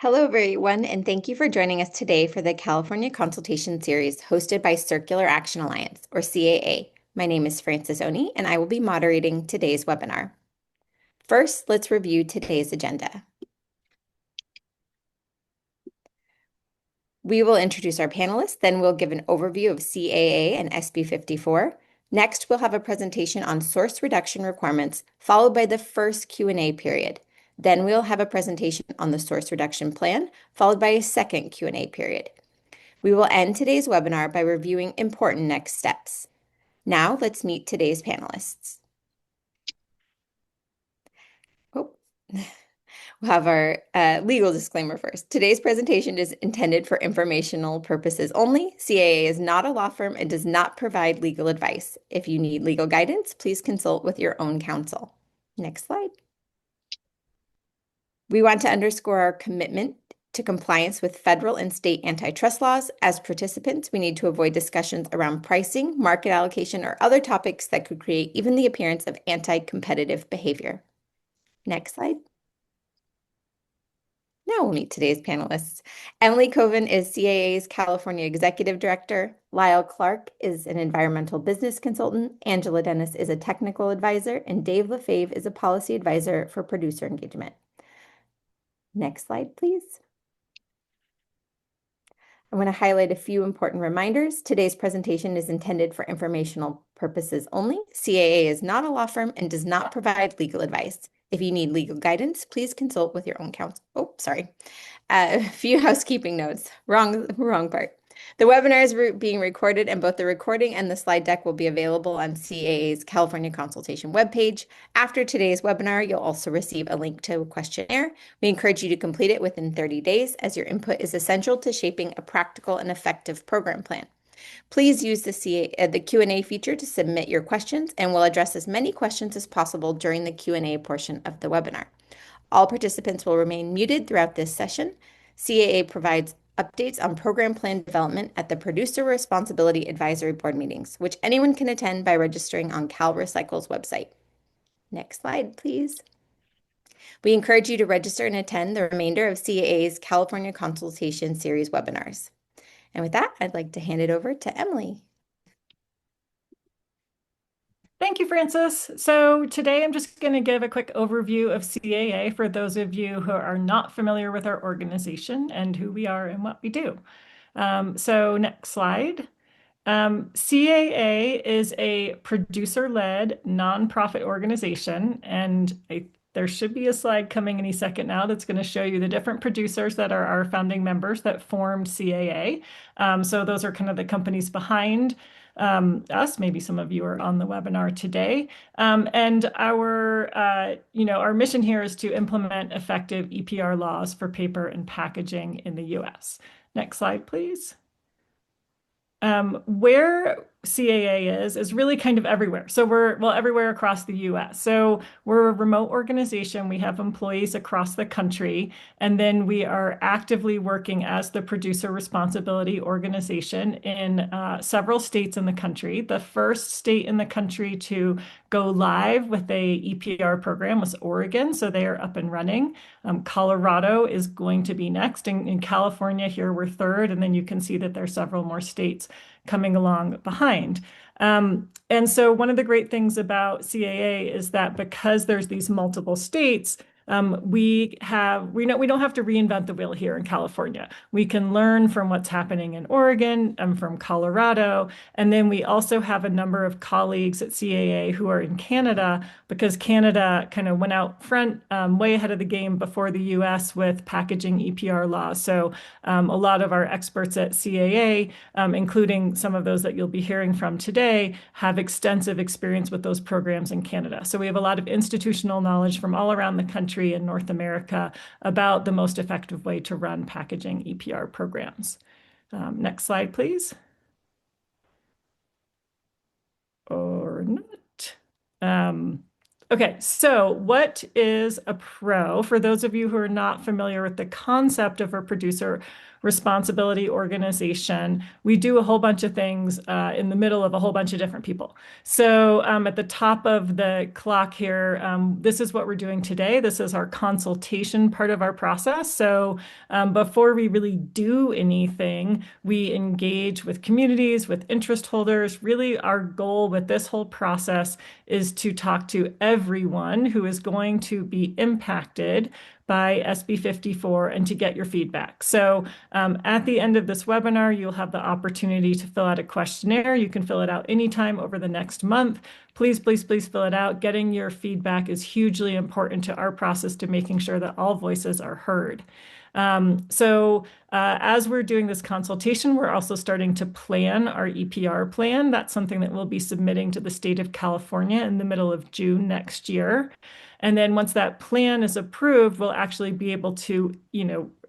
Hello, everyone, and thank you for joining us today for the California Consultation Series hosted by Circular Action Alliance, or CAA. My name is Frances Oni, and I will be moderating today's webinar. First, let's review today's agenda. We will introduce our panelists, then we'll give an overview of CAA and SB 54. Next, we'll have a presentation on source reduction requirements, followed by the first Q&A period. Then we'll have a presentation on the source reduction plan, followed by a second Q&A period. We will end today's webinar by reviewing important next steps. Now, let's meet today's panelists. Oh, we'll have our legal disclaimer first. Today's presentation is intended for informational purposes only. CAA is not a law firm and does not provide legal advice. If you need legal guidance, please consult with your own counsel. Next slide. We want to underscore our commitment to compliance with federal and state antitrust laws. As participants, we need to avoid discussions around pricing, market allocation, or other topics that could create even the appearance of anti-competitive behavior. Next slide. Now we'll meet today's panelists. Emily Coven is CAA's California Executive Director. Lyle Clark is an environmental business consultant. Angela Dennis is a technical advisor. And Dave Lefebvre is a policy advisor for producer engagement. Next slide, please. I want to highlight a few important reminders. Today's presentation is intended for informational purposes only. CAA is not a law firm and does not provide legal advice. If you need legal guidance, please consult with your own counsel. Oh, sorry. A few housekeeping notes. Wrong part. The webinar is being recorded, and both the recording and the slide deck will be available on CAA's California Consultation webpage. After today's webinar, you'll also receive a link to a questionnaire. We encourage you to complete it within 30 days, as your input is essential to shaping a practical and effective program plan. Please use the Q&A feature to submit your questions, and we'll address as many questions as possible during the Q&A portion of the webinar. All participants will remain muted throughout this session. CAA provides updates on program plan development at the Producer Responsibility Advisory Board meetings, which anyone can attend by registering on CalRecycle's website. Next slide, please. We encourage you to register and attend the remainder of CAA's California Consultation Series webinars. And with that, I'd like to hand it over to Emily. Thank you, Frances. So today I'm just going to give a quick overview of CAA for those of you who are not familiar with our organization and who we are and what we do. So next slide. CAA is a producer-led nonprofit organization, and there should be a slide coming any second now that's going to show you the different producers that are our founding members that formed CAA. So those are kind of the companies behind us. Maybe some of you are on the webinar today. And our mission here is to implement effective EPR laws for paper and packaging in the US. Next slide, please. Where CAA is really kind of everywhere. So we're everywhere across the US. So we're a remote organization. We have employees across the country, and then we are actively working as the producer responsibility organization in several states in the country. The first state in the country to go live with a EPR program was Oregon, so they are up and running. Colorado is going to be next. In California, here we're third, and then you can see that there are several more states coming along behind. And so one of the great things about CAA is that because there's these multiple states, we don't have to reinvent the wheel here in California. We can learn from what's happening in Oregon and from Colorado. And then we also have a number of colleagues at CAA who are in Canada, because Canada kind of went out front way ahead of the game before the US with packaging EPR laws. So a lot of our experts at CAA, including some of those that you'll be hearing from today, have extensive experience with those programs in Canada. So we have a lot of institutional knowledge from all around the country in North America about the most effective way to run packaging EPR programs. Next slide, please. Or not. Okay, so what is a pro? For those of you who are not familiar with the concept of a producer responsibility organization. We do a whole bunch of things in the middle of a whole bunch of different people. So at the top of the clock here, this is what we're doing today. This is our consultation part of our process. So before we really do anything, we engage with communities, with interest holders. Really, our goal with this whole process is to talk to everyone who is going to be impacted by SB 54 and to get your feedback. So at the end of this webinar, you'll have the opportunity to fill out a questionnaire. You can fill it out anytime over the next month. Please, please, please fill it out. Getting your feedback is hugely important to our process to making sure that all voices are heard. As we're doing this consultation, we're also starting to plan our EPR plan. That's something that we'll be submitting to the state of California in the middle of June next year. And then once that plan is approved, we'll actually be able to,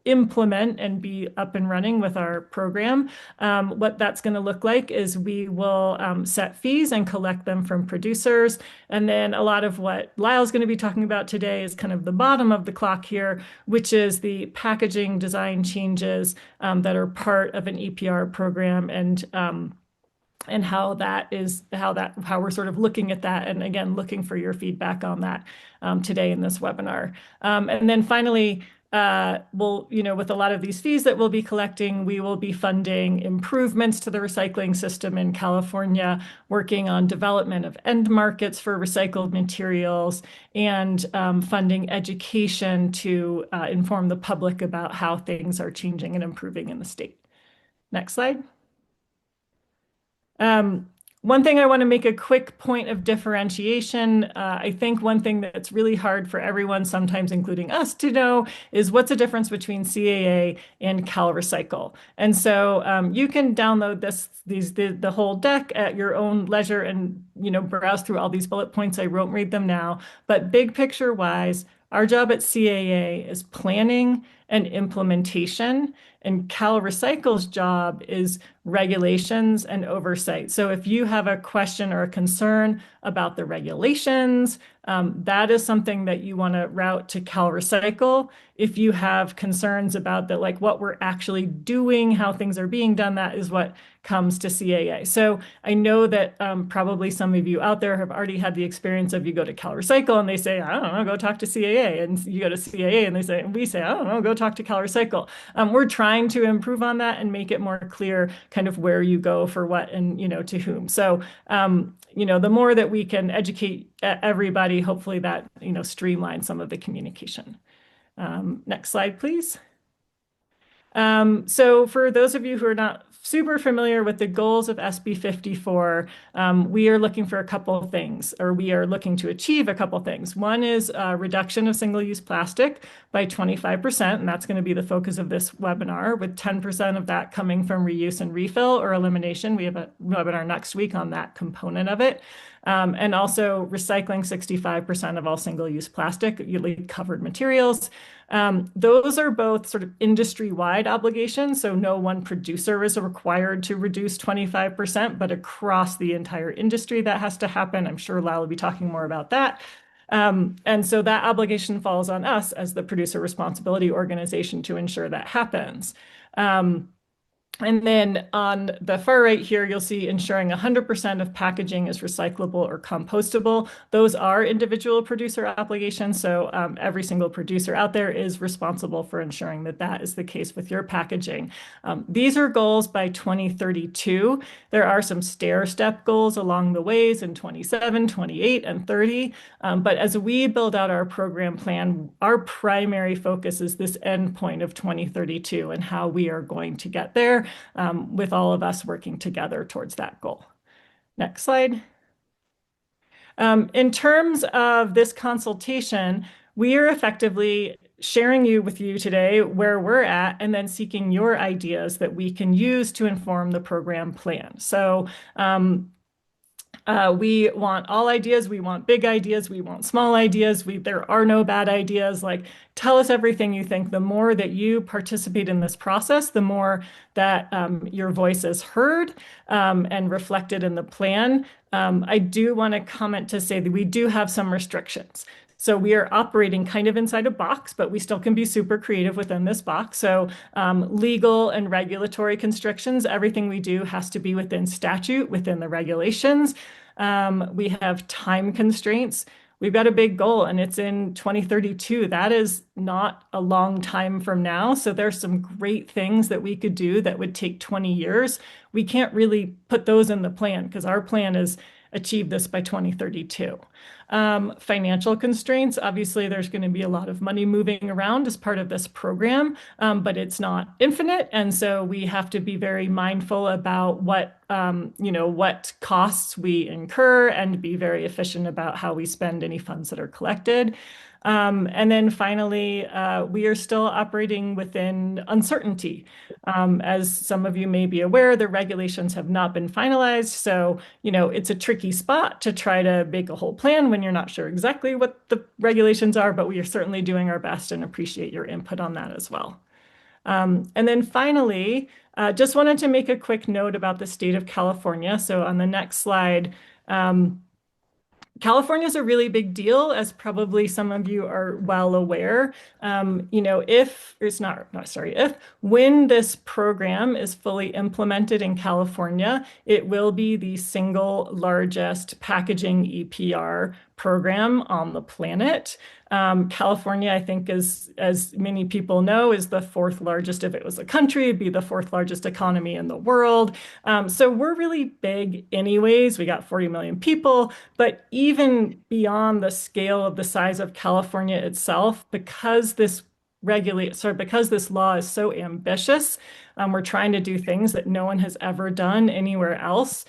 implement and be up and running with our program. What that's going to look like is we will set fees and collect them from producers. And then a lot of what Lyle's going to be talking about today is kind of the bottom of the clock here, which is the packaging design changes that are part of an EPR program and how we're sort of looking at that, and again looking for your feedback on that today in this webinar. And then finally, with a lot of these fees that we'll be collecting, we will be funding improvements to the recycling system in California, working on development of end markets for recycled materials, and funding education to inform the public about how things are changing and improving in the state. Next slide. One thing I want to make a quick point of differentiation. I think one thing that's really hard for everyone, sometimes including us, to know is what's the difference between CAA and CalRecycle. And so you can download the whole deck at your own leisure and browse through all these bullet points. I won't read them now, but big picture wise, our job at CAA is planning and implementation, and CalRecycle's job is regulations and oversight. So if you have a question or a concern about the regulations, that is something that you want to route to CalRecycle. If you have concerns about what we're actually doing, how things are being done, that is what comes to CAA. So I know that probably some of you out there have already had the experience of you go to CalRecycle and they say, I don't know, go talk to CAA. And you go to CAA and we say, I don't know, go talk to CalRecycle. We're trying to improve on that and make it more clear kind of where you go for what and, to whom. So, the more that we can educate everybody, hopefully that, streamlines some of the communication. Next slide, please. So for those of you who are not super familiar with the goals of SB 54, we are looking for a couple of things, or we are looking to achieve a couple of things. One is a reduction of single-use plastic by 25%, and that's going to be the focus of this webinar, with 10% of that coming from reuse and refill or elimination. We have a webinar next week on that component of it. And also recycling 65% of all single-use plastic, usually covered materials. Those are both sort of industry-wide obligations, so no one producer is required to reduce 25%, but across the entire industry that has to happen. I'm sure Lyle will be talking more about that. And so that obligation falls on us as the producer responsibility organization to ensure that happens. And then on the far right here, you'll see ensuring 100% of packaging is recyclable or compostable. Those are individual producer obligations. So every single producer out there is responsible for ensuring that that is the case with your packaging. These are goals by 2032. There are some stair-step goals along the ways in 27, 28, and 30. But as we build out our program plan, our primary focus is this endpoint of 2032 and how we are going to get there. With all of us working together towards that goal. Next slide. In terms of this consultation, we are effectively sharing with you today where we're at and then seeking your ideas that we can use to inform the program plan. So we want all ideas. We want big ideas. We want small ideas. There are no bad ideas. Tell us everything you think. The more that you participate in this process, the more that your voice is heard and reflected in the plan. I do want to comment to say that we do have some restrictions. So we are operating kind of inside a box, but we still can be super creative within this box. So legal and regulatory constrictions, everything we do has to be within statute, within the regulations. We have time constraints. We've got a big goal and it's in 2032. That is not a long time from now. So there's some great things that we could do that would take 20 years. We can't really put those in the plan because our plan is achieve this by 2032. Financial constraints, obviously, there's going to be a lot of money moving around as part of this program, but it's not infinite. And so we have to be very mindful about what costs we incur and be very efficient about how we spend any funds that are collected. And then finally, we are still operating within uncertainty. As some of you may be aware, the regulations have not been finalized. So, it's a tricky spot to try to make a whole plan when you're not sure exactly what the regulations are, but we are certainly doing our best and appreciate your input on that as well. And then finally, just wanted to make a quick note about the state of California. So on the next slide, California is a really big deal, as probably some of you are well aware. If it's not, no, sorry, if when this program is fully implemented in California, it will be the single largest packaging EPR program on the planet. California, I think, as many people know, is the fourth largest. If it was a country, it'd be the fourth largest economy in the world. So we're really big anyways. We got 40 million people, but even beyond the scale of the size of California itself, because this law is so ambitious, we're trying to do things that no one has ever done anywhere else.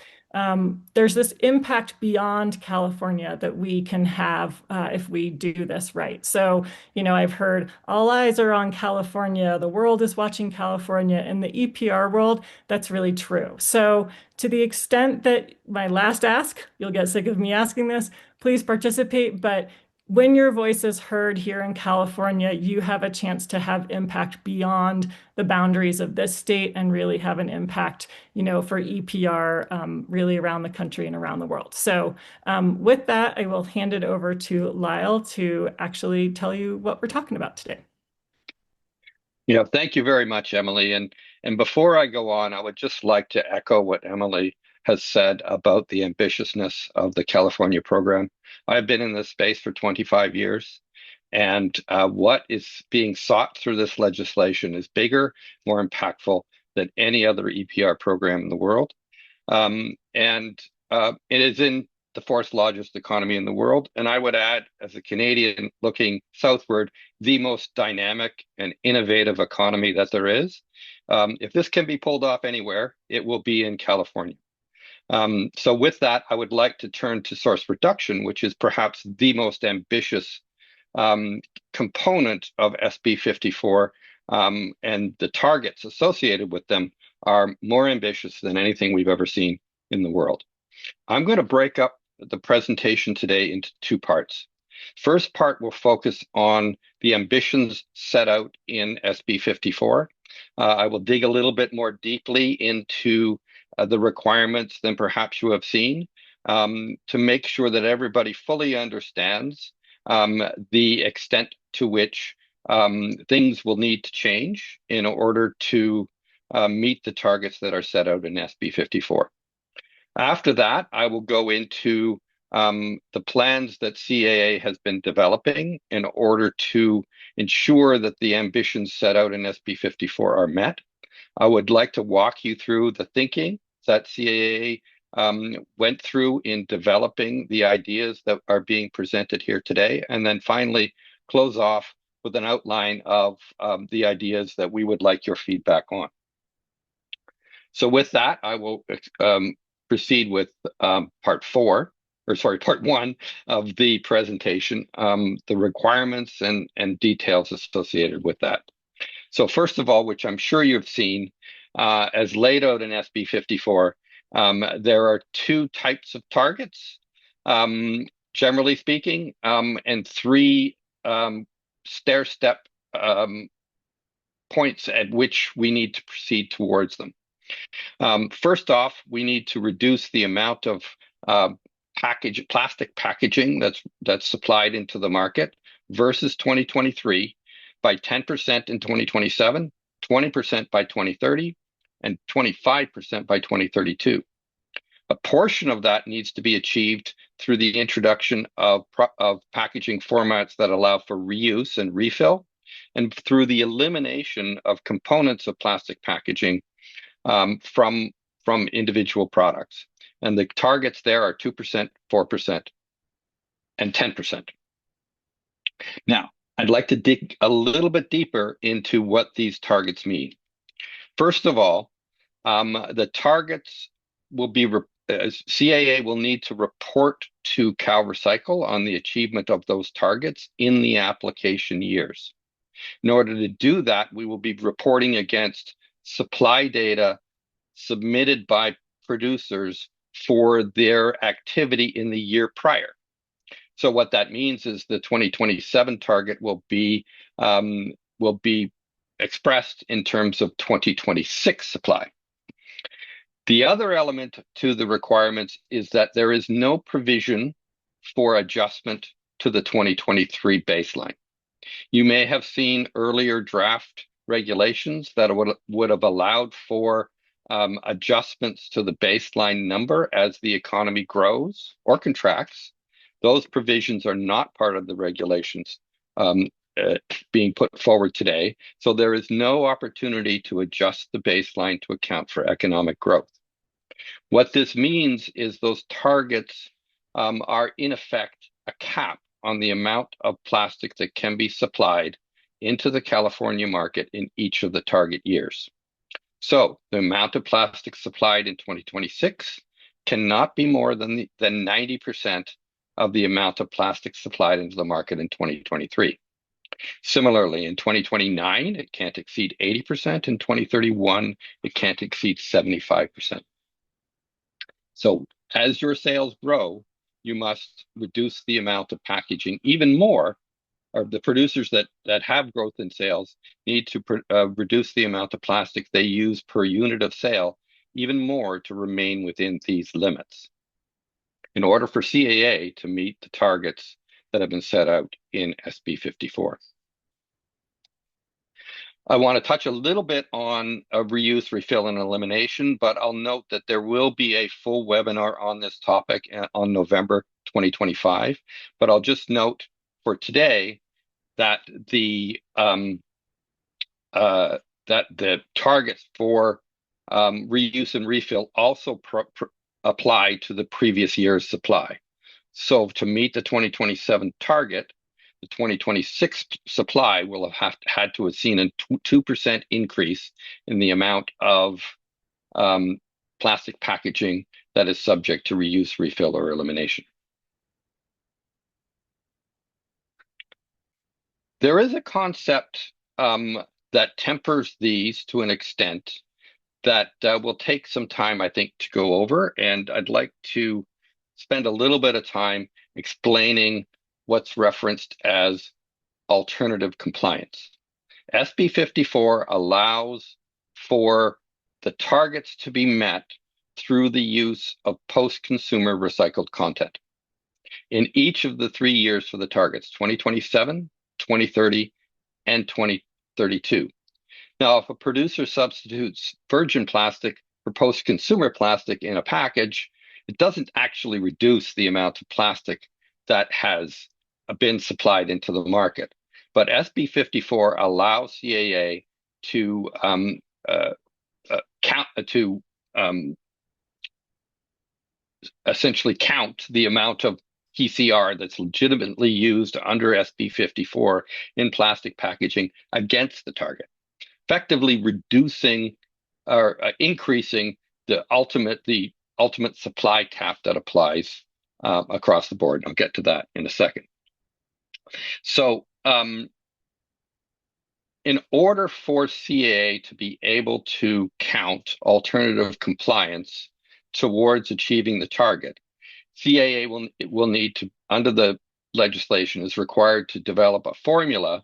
There's this impact beyond California that we can have if we do this right. So, I've heard all eyes are on California. The world is watching California. In the EPR world, that's really true. So, to the extent that my last ask, you'll get sick of me asking this, please participate. But when your voice is heard here in California, you have a chance to have impact beyond the boundaries of this state and really have an impact, for EPR really around the country and around the world. So with that, I will hand it over to Lyle to actually tell you what we're talking about today. Thank you very much, Emily. And before I go on, I would just like to echo what Emily has said about the ambitiousness of the California program. I've been in this space for 25 years, and what is being sought through this legislation is bigger, more impactful than any other EPR program in the world. And it is in the fourth largest economy in the world. And I would add, as a Canadian looking southward, the most dynamic and innovative economy that there is. If this can be pulled off anywhere, it will be in California. So with that, I would like to turn to source reduction, which is perhaps the most ambitious component of SB 54, and the targets associated with them are more ambitious than anything we've ever seen in the world. I'm going to break up the presentation today into two parts. First part will focus on the ambitions set out in SB 54. I will dig a little bit more deeply into the requirements than perhaps you have seen, to make sure that everybody fully understands the extent to which things will need to change in order to meet the targets that are set out in SB 54. After that, I will go into the plans that CAA has been developing in order to ensure that the ambitions set out in SB 54 are met. I would like to walk you through the thinking that CAA went through in developing the ideas that are being presented here today, and then finally close off with an outline of the ideas that we would like your feedback on. So with that, I will proceed with part one of the presentation, the requirements and details associated with that. So first of all, which I'm sure you've seen, as laid out in SB 54, there are two types of targets, generally speaking, and three stair-step points at which we need to proceed towards them. First off, we need to reduce the amount of plastic packaging that's supplied into the market versus 2023 by 10% in 2027, 20% by 2030, and 25% by 2032. A portion of that needs to be achieved through the introduction of packaging formats that allow for reuse and refill, and through the elimination of components of plastic packaging from individual products. And the targets there are 2%, 4%, and 10%. Now, I'd like to dig a little bit deeper into what these targets mean. First of all, the targets will be CAA will need to report to CalRecycle on the achievement of those targets in the application years. In order to do that, we will be reporting against supply data submitted by producers for their activity in the year prior. So what that means is the 2027 target will be expressed in terms of 2026 supply. The other element to the requirements is that there is no provision for adjustment to the 2023 baseline. You may have seen earlier draft regulations that would have allowed for adjustments to the baseline number as the economy grows or contracts. Those provisions are not part of the regulations being put forward today. So there is no opportunity to adjust the baseline to account for economic growth. What this means is those targets are in effect a cap on the amount of plastic that can be supplied into the California market in each of the target years. So the amount of plastic supplied in 2026 cannot be more than 90% of the amount of plastic supplied into the market in 2023. Similarly, in 2029, it can't exceed 80%. In 2031, it can't exceed 75%. So as your sales grow, you must reduce the amount of packaging even more, or the producers that have growth in sales need to reduce the amount of plastic they use per unit of sale even more to remain within these limits in order for CAA to meet the targets that have been set out in SB 54. I want to touch a little bit on reuse, refill, and elimination, but I'll note that there will be a full webinar on this topic on November 2025. But I'll just note for today that the targets for reuse and refill also apply to the previous year's supply. So to meet the 2027 target, the 2026 supply will have had to have seen a 2% increase in the amount of plastic packaging that is subject to reuse, refill, or elimination. There is a concept that tempers these to an extent that will take some time, I think, to go over, and I'd like to spend a little bit of time explaining what's referenced as alternative compliance. SB 54 allows for the targets to be met through the use of post-consumer recycled content in each of the 3 years for the targets, 2027, 2030, and 2032. Now, if a producer substitutes virgin plastic for post-consumer plastic in a package, it doesn't actually reduce the amount of plastic that has been supplied into the market. But SB 54 allows CAA to essentially count the amount of PCR that's legitimately used under SB 54 in plastic packaging against the target, effectively reducing or increasing the ultimate supply cap that applies across the board. I'll get to that in a second. So in order for CAA to be able to count alternative compliance towards achieving the target, CAA will need to, under the legislation, is required to develop a formula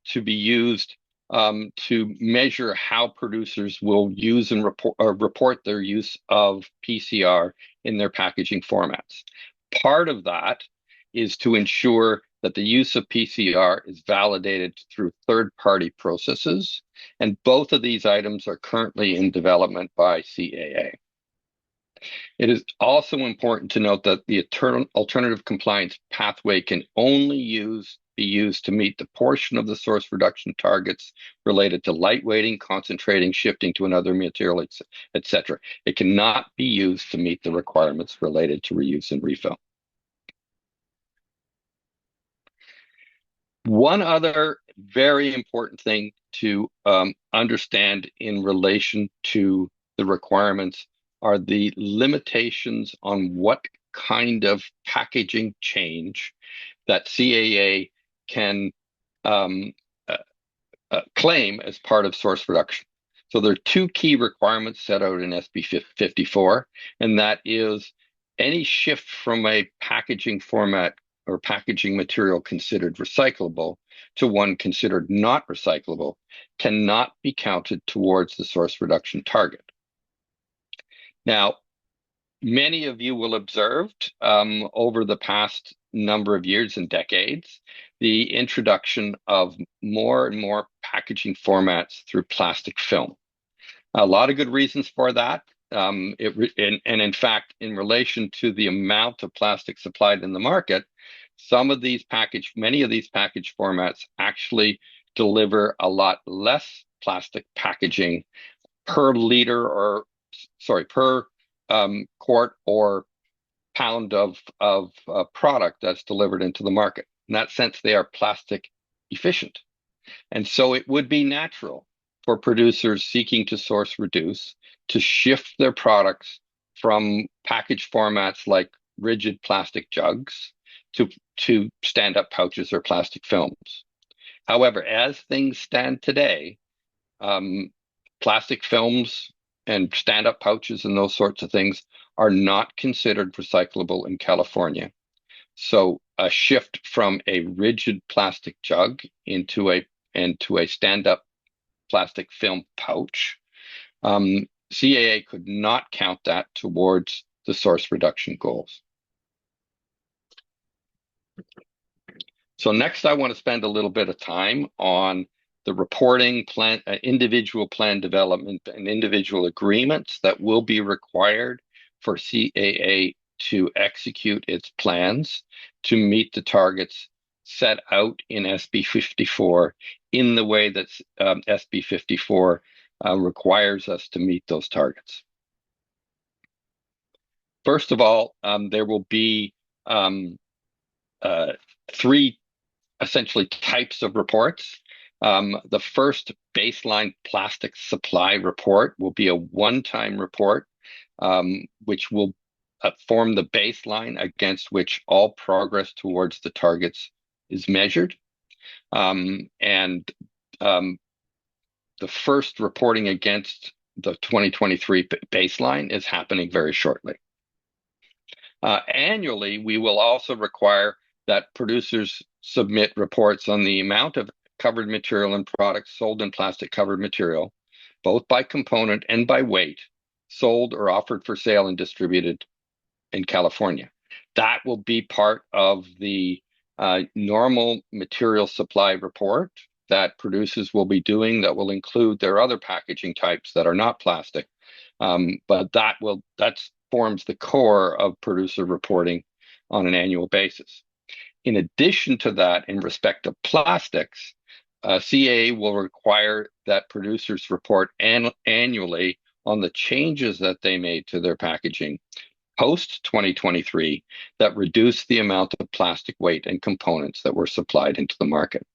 to be used to measure how producers will use and report their use of PCR in their packaging formats. Part of that is to ensure that the use of PCR is validated through third-party processes, and both of these items are currently in development by CAA. It is also important to note that the alternative compliance pathway can only be used to meet the portion of the source reduction targets related to lightweighting, concentrating, shifting to another material, etc. It cannot be used to meet the requirements related to reuse and refill. One other very important thing to understand in relation to the requirements are the limitations on what kind of packaging change that CAA can claim as part of source reduction. So there are two key requirements set out in SB 54, and that is any shift from a packaging format or packaging material considered recyclable to one considered not recyclable cannot be counted towards the source reduction target. Now, many of you will have observed over the past number of years and decades the introduction of more and more packaging formats through plastic film. A lot of good reasons for that. And in fact, in relation to the amount of plastic supplied in the market, many of these package formats actually deliver a lot less plastic packaging per liter per quart or pound of product that's delivered into the market. In that sense, they are plastic efficient. And so it would be natural for producers seeking to source reduce to shift their products from package formats like rigid plastic jugs to stand-up pouches or plastic films. However, as things stand today, plastic films and stand-up pouches and those sorts of things are not considered recyclable in California. So a shift from a rigid plastic jug into a stand-up plastic film pouch, CAA could not count that towards the source reduction goals. So next, I want to spend a little bit of time on the reporting plan, individual plan development and individual agreements that will be required for CAA to execute its plans to meet the targets set out in SB 54 in the way that SB 54 requires us to meet those targets. First of all, there will be three essentially types of reports. The first baseline plastic supply report will be a one-time report, which will form the baseline against which all progress towards the targets is measured. The first reporting against the 2023 baseline is happening very shortly. Annually, we will also require that producers submit reports on the amount of covered material and products sold in plastic covered material, both by component and by weight, sold or offered for sale and distributed in California. That will be part of the normal material supply report that producers will be doing that will include their other packaging types that are not plastic. But that forms the core of producer reporting on an annual basis. In addition to that, in respect of plastics, CAA will require that producers report annually on the changes that they made to their packaging post 2023 that reduce the amount of plastic weight and components that were supplied into the market.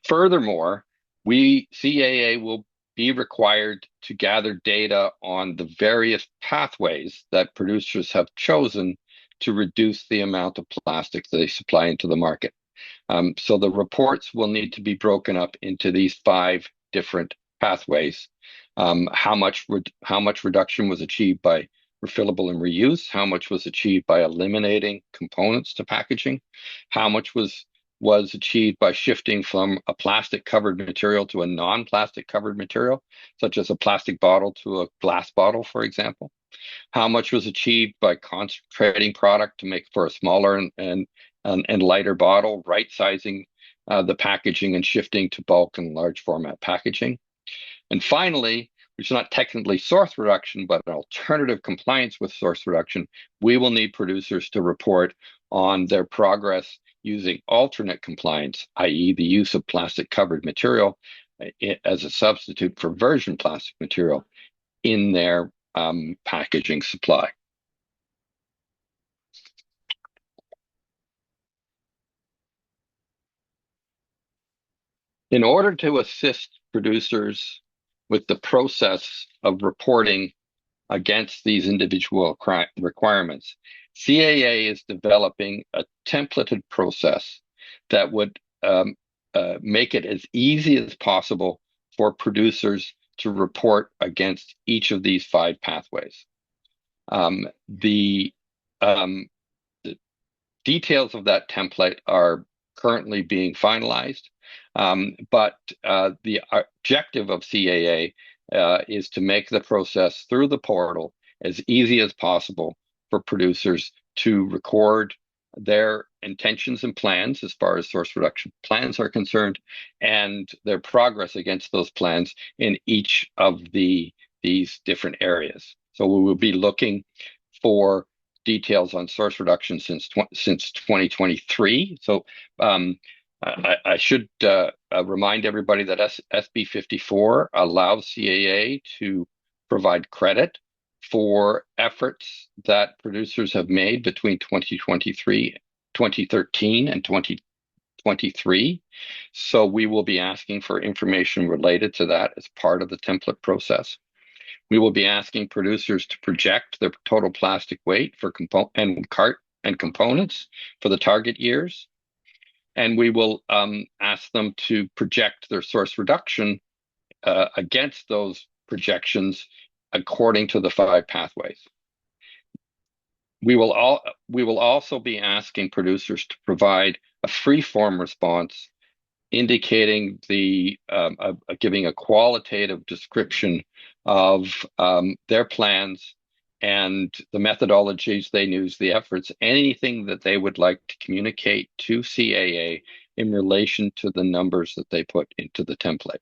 Furthermore, CAA will be required to gather data on the various pathways that producers have chosen to reduce the amount of plastic they supply into the market. So the reports will need to be broken up into these 5 different pathways. How much reduction was achieved by refillable and reuse? How much was achieved by eliminating components to packaging? How much was was achieved by shifting from a plastic covered material to a non-plastic covered material, such as a plastic bottle to a glass bottle, for example? How much was achieved by concentrating product to make for a smaller and lighter bottle, right sizing the packaging and shifting to bulk and large format packaging? And finally, which is not technically source reduction, but an alternative compliance with source reduction, we will need producers to report on their progress using alternate compliance, i.e. the use of plastic covered material as a substitute for virgin plastic material in their packaging supply. In order to assist producers with the process of reporting against these individual requirements, CAA is developing a templated process that would make it as easy as possible for producers to report against each of these 5 pathways. The details of that template are currently being finalized, but the objective of CAA is to make the process through the portal as easy as possible for producers to record their intentions and plans as far as source reduction plans are concerned, and their progress against those plans in each of these different areas. So we will be looking for details on source reduction since 2023. So I should remind everybody that SB 54 allows CAA to provide credit for efforts that producers have made between 2013 and 2023. So we will be asking for information related to that as part of the template process. We will be asking producers to project their total plastic weight for cart and components for the target years. And we will ask them to project their source reduction against those projections according to the 5 pathways. We will also be asking producers to provide a free-form response indicating giving a qualitative description of their plans and the methodologies they use, the efforts, anything that they would like to communicate to CAA in relation to the numbers that they put into the template.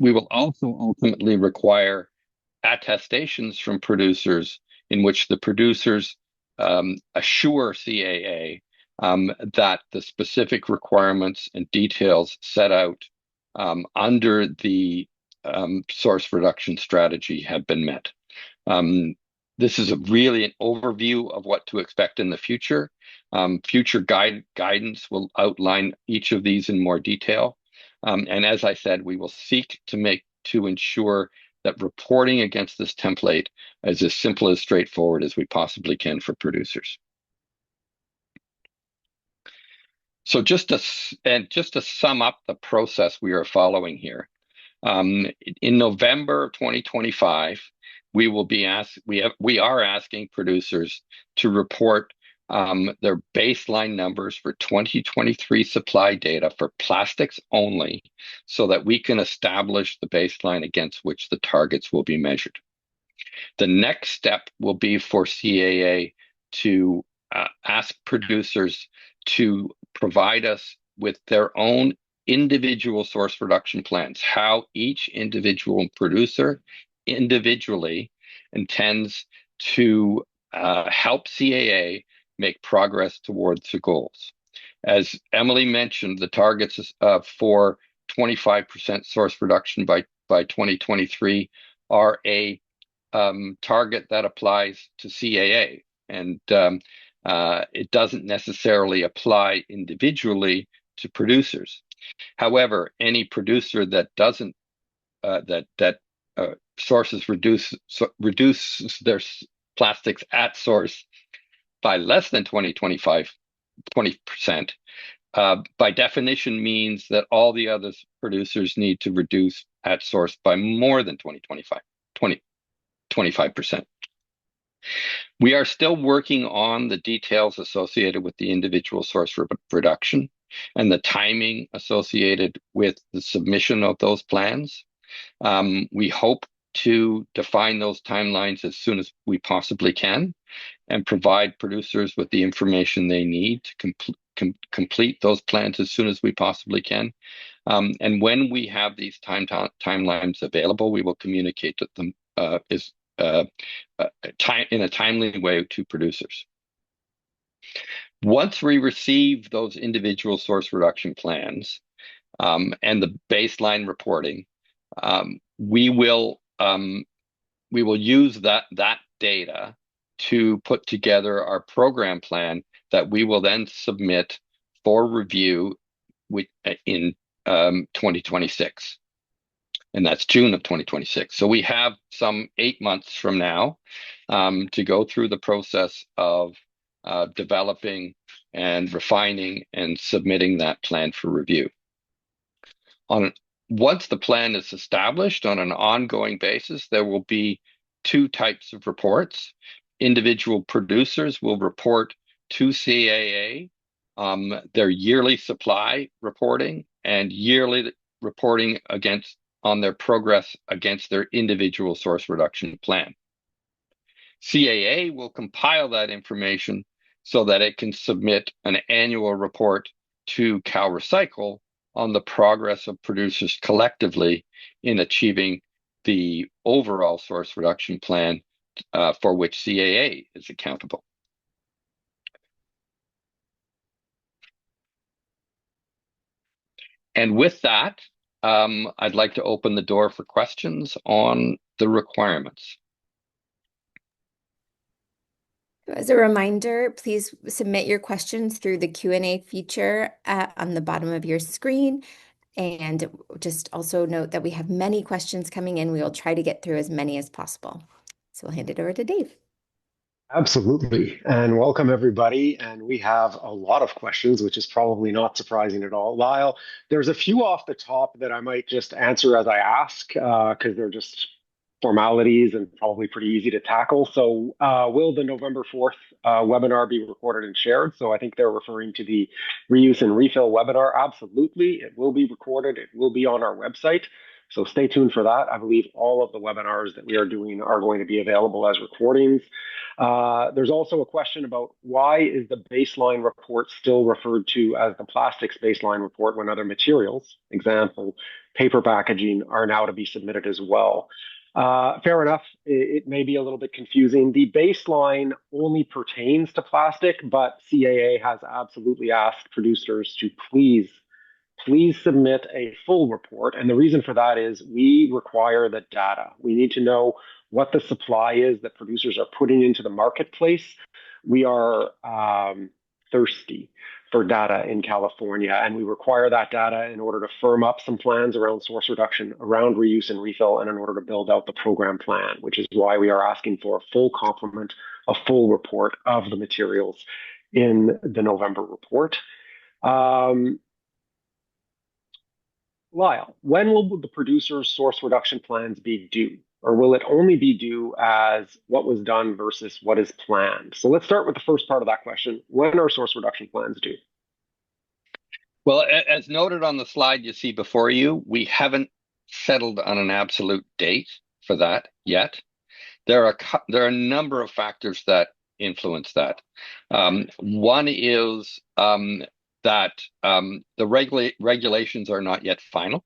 We will also ultimately require attestations from producers in which the producers assure CAA that the specific requirements and details set out under the source reduction strategy have been met. This is really an overview of what to expect in the future. Future guidance will outline each of these in more detail. And as I said, we will seek to ensure that reporting against this template is as simple as straightforward as we possibly can for producers. So just to sum up the process we are following here, in November 2025, we are asking producers to report their baseline numbers for 2023 supply data for plastics only, so that we can establish the baseline against which the targets will be measured. The next step will be for CAA to ask producers to provide us with their own individual source reduction plans, how each individual producer individually intends to help CAA make progress towards the goals. As Emily mentioned, the targets for 25% source reduction by 2023 are a target that applies to CAA, and it doesn't necessarily apply individually to producers. However, any producer that doesn't reduces their plastics at source by less than 20%, by definition means that all the other producers need to reduce at source by more than 25%. We are still working on the details associated with the individual source reduction and the timing associated with the submission of those plans. We hope to define those timelines as soon as we possibly can and provide producers with the information they need to complete those plans as soon as we possibly can. And when we have these timelines available, we will communicate to them in a timely way to producers. Once we receive those individual source reduction plans and the baseline reporting, we will use that data to put together our program plan that we will then submit for review in 2026. And that's June of 2026. So we have some 8 months from now to go through the process of developing and refining and submitting that plan for review. Once the plan is established on an ongoing basis, there will be two types of reports. Individual producers will report to CAA their yearly supply reporting and yearly reporting on their progress against their individual source reduction plan. CAA will compile that information so that it can submit an annual report to CalRecycle on the progress of producers collectively in achieving the overall source reduction plan for which CAA is accountable. And with that, I'd like to open the door for questions on the requirements. As a reminder, please submit your questions through the Q&A feature on the bottom of your screen. And just also note that we have many questions coming in. We will try to get through as many as possible. So we'll hand it over to Dave. Absolutely. And welcome, everybody. And we have a lot of questions, which is probably not surprising at all. Lyle, there's a few off the top that I might just answer as I ask, because they're just formalities and probably pretty easy to tackle. So will the November 4th webinar be recorded and shared? So I think they're referring to the reuse and refill webinar. Absolutely. It will be recorded. It will be on our website. So stay tuned for that. I believe all of the webinars that we are doing are going to be available as recordings. There's also a question about why is the baseline report still referred to as the plastics baseline report when other materials, example, paper packaging, are now to be submitted as well. Fair enough. It may be a little bit confusing. The baseline only pertains to plastic, but CAA has absolutely asked producers to please submit a full report. And the reason for that is we require the data. We need to know what the supply is that producers are putting into the marketplace. We are thirsty for data in California, and we require that data in order to firm up some plans around source reduction, around reuse and refill, and in order to build out the program plan, which is why we are asking for a full complement, a full report of the materials in the November report. Lyle, when will the producer's source reduction plans be due? Or will it only be due as what was done versus what is planned? So let's start with the first part of that question. When are source reduction plans due? Well, as noted on the slide you see before you, we haven't settled on an absolute date for that yet. There are a number of factors that influence that. One is that the regulations are not yet final.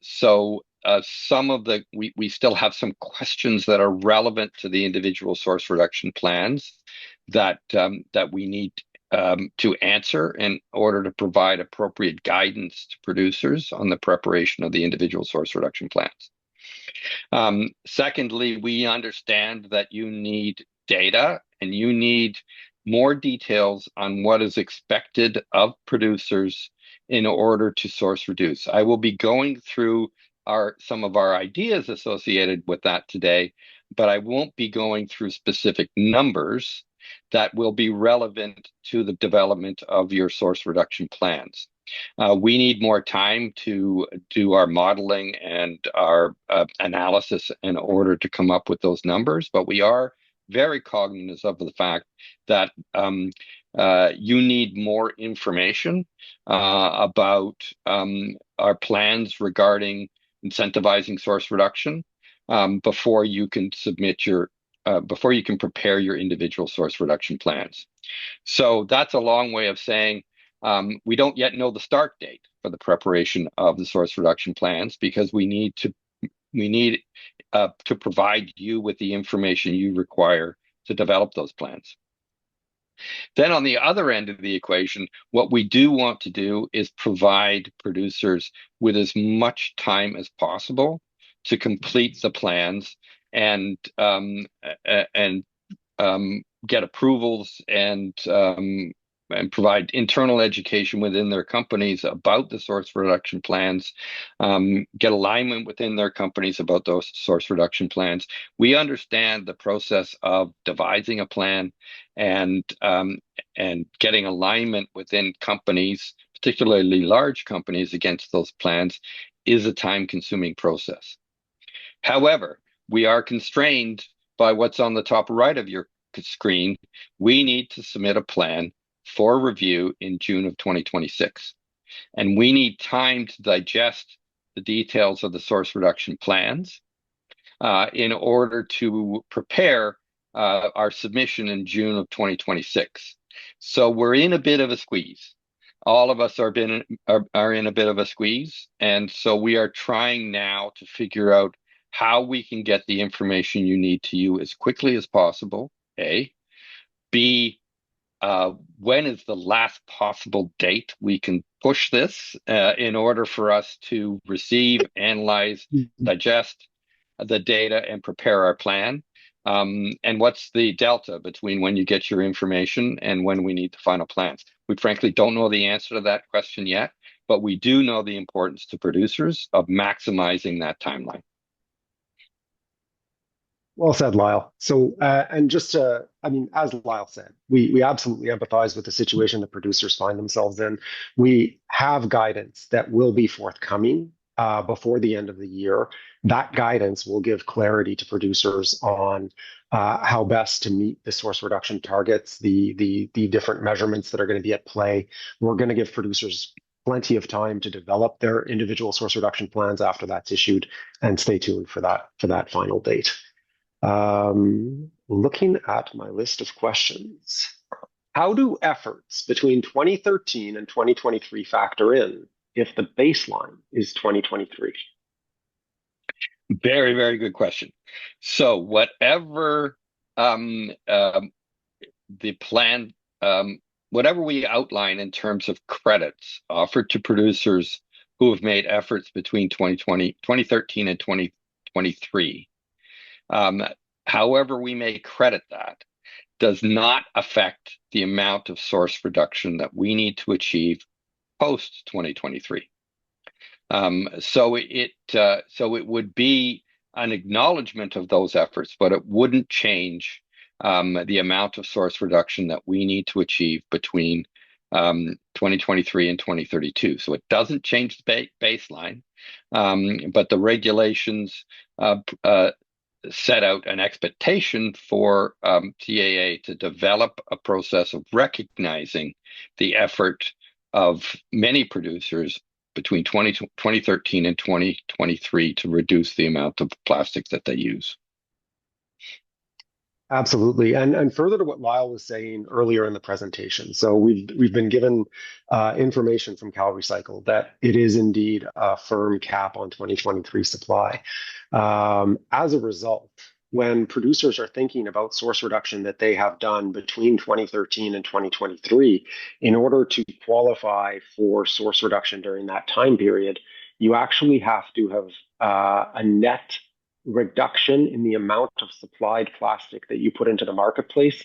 So some of we still have some questions that are relevant to the individual source reduction plans that we need to answer in order to provide appropriate guidance to producers on the preparation of the individual source reduction plans. Secondly, we understand that you need data and you need more details on what is expected of producers in order to source reduce. I will be going through some of our ideas associated with that today, but I won't be going through specific numbers that will be relevant to the development of your source reduction plans. We need more time to do our modeling and our analysis in order to come up with those numbers, but we are very cognizant of the fact that you need more information about our plans regarding incentivizing source reduction before you can before you can prepare your individual source reduction plans. So that's a long way of saying we don't yet know the start date for the preparation of the source reduction plans, because we need to provide you with the information you require to develop those plans. Then on the other end of the equation, what we do want to do is provide producers with as much time as possible to complete the plans and get approvals and provide internal education within their companies about the source reduction plans, get alignment within their companies about those source reduction plans. We understand the process of devising a plan and getting alignment within companies, particularly large companies, against those plans is a time-consuming process. However, we are constrained by what's on the top right of your screen. We need to submit a plan for review in June of 2026. And we need time to digest the details of the source reduction plans in order to prepare our submission in June of 2026. So we're in a bit of a squeeze. All of us are in a bit of a squeeze. And so we are trying now to figure out how we can get the information you need to you as quickly as possible, A. B, when is the last possible date we can push this in order for us to receive, analyze, digest the data, and prepare our plan? And what's the delta between when you get your information and when we need the final plans? We frankly don't know the answer to that question yet, but we do know the importance to producers of maximizing that timeline. Well said, Lyle. So, and just to, I mean, as Lyle said, we absolutely empathize with the situation that producers find themselves in. We have guidance that will be forthcoming before the end of the year. That guidance will give clarity to producers on how best to meet the source reduction targets, the different measurements that are going to be at play. We're going to give producers plenty of time to develop their individual source reduction plans after that's issued, and stay tuned for that final date. Looking at my list of questions, how do efforts between 2013 and 2023 factor in if the baseline is 2023? Very, very good question. So whatever the plan, whatever we outline in terms of credits offered to producers who have made efforts between 2013 and 2023, however we may credit that, does not affect the amount of source reduction that we need to achieve post 2023. So it would be an acknowledgement of those efforts, but it wouldn't change the amount of source reduction that we need to achieve between 2023 and 2032. So it doesn't change the baseline, but the regulations set out an expectation for TAA to develop a process of recognizing the effort of many producers between 2013 and 2023 to reduce the amount of plastic that they use. Absolutely, and further to what Lyle was saying earlier in the presentation. So we've been given information from CalRecycle that it is indeed a firm cap on 2023 supply. As a result, when producers are thinking about source reduction that they have done between 2013 and 2023, in order to qualify for source reduction during that time period, you actually have to have a net reduction in the amount of supplied plastic that you put into the marketplace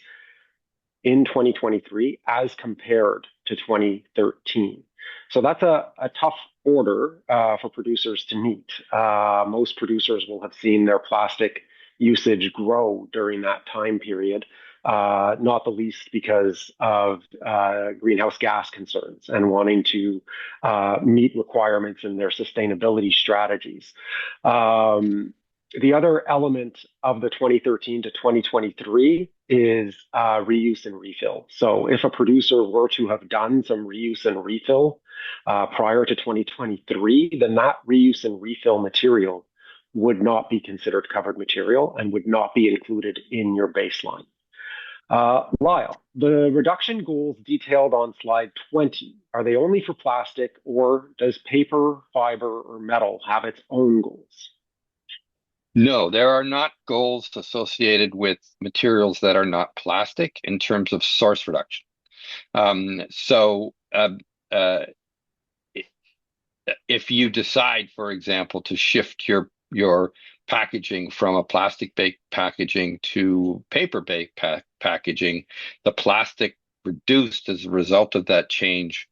in 2023 as compared to 2013. So that's a tough order for producers to meet. Most producers will have seen their plastic usage grow during that time period, not the least because of greenhouse gas concerns and wanting to meet requirements in their sustainability strategies. The other element of the 2013 to 2023 is reuse and refill. So if a producer were to have done some reuse and refill prior to 2023, then that reuse and refill material would not be considered covered material and would not be included in your baseline. Lyle, the reduction goals detailed on slide 20, are they only for plastic, or does paper, fiber, or metal have its own goals? No, there are not goals associated with materials that are not plastic in terms of source reduction. So if you decide, for example, to shift your packaging from a plastic-based packaging to paper-based packaging, the plastic reduced as a result of that change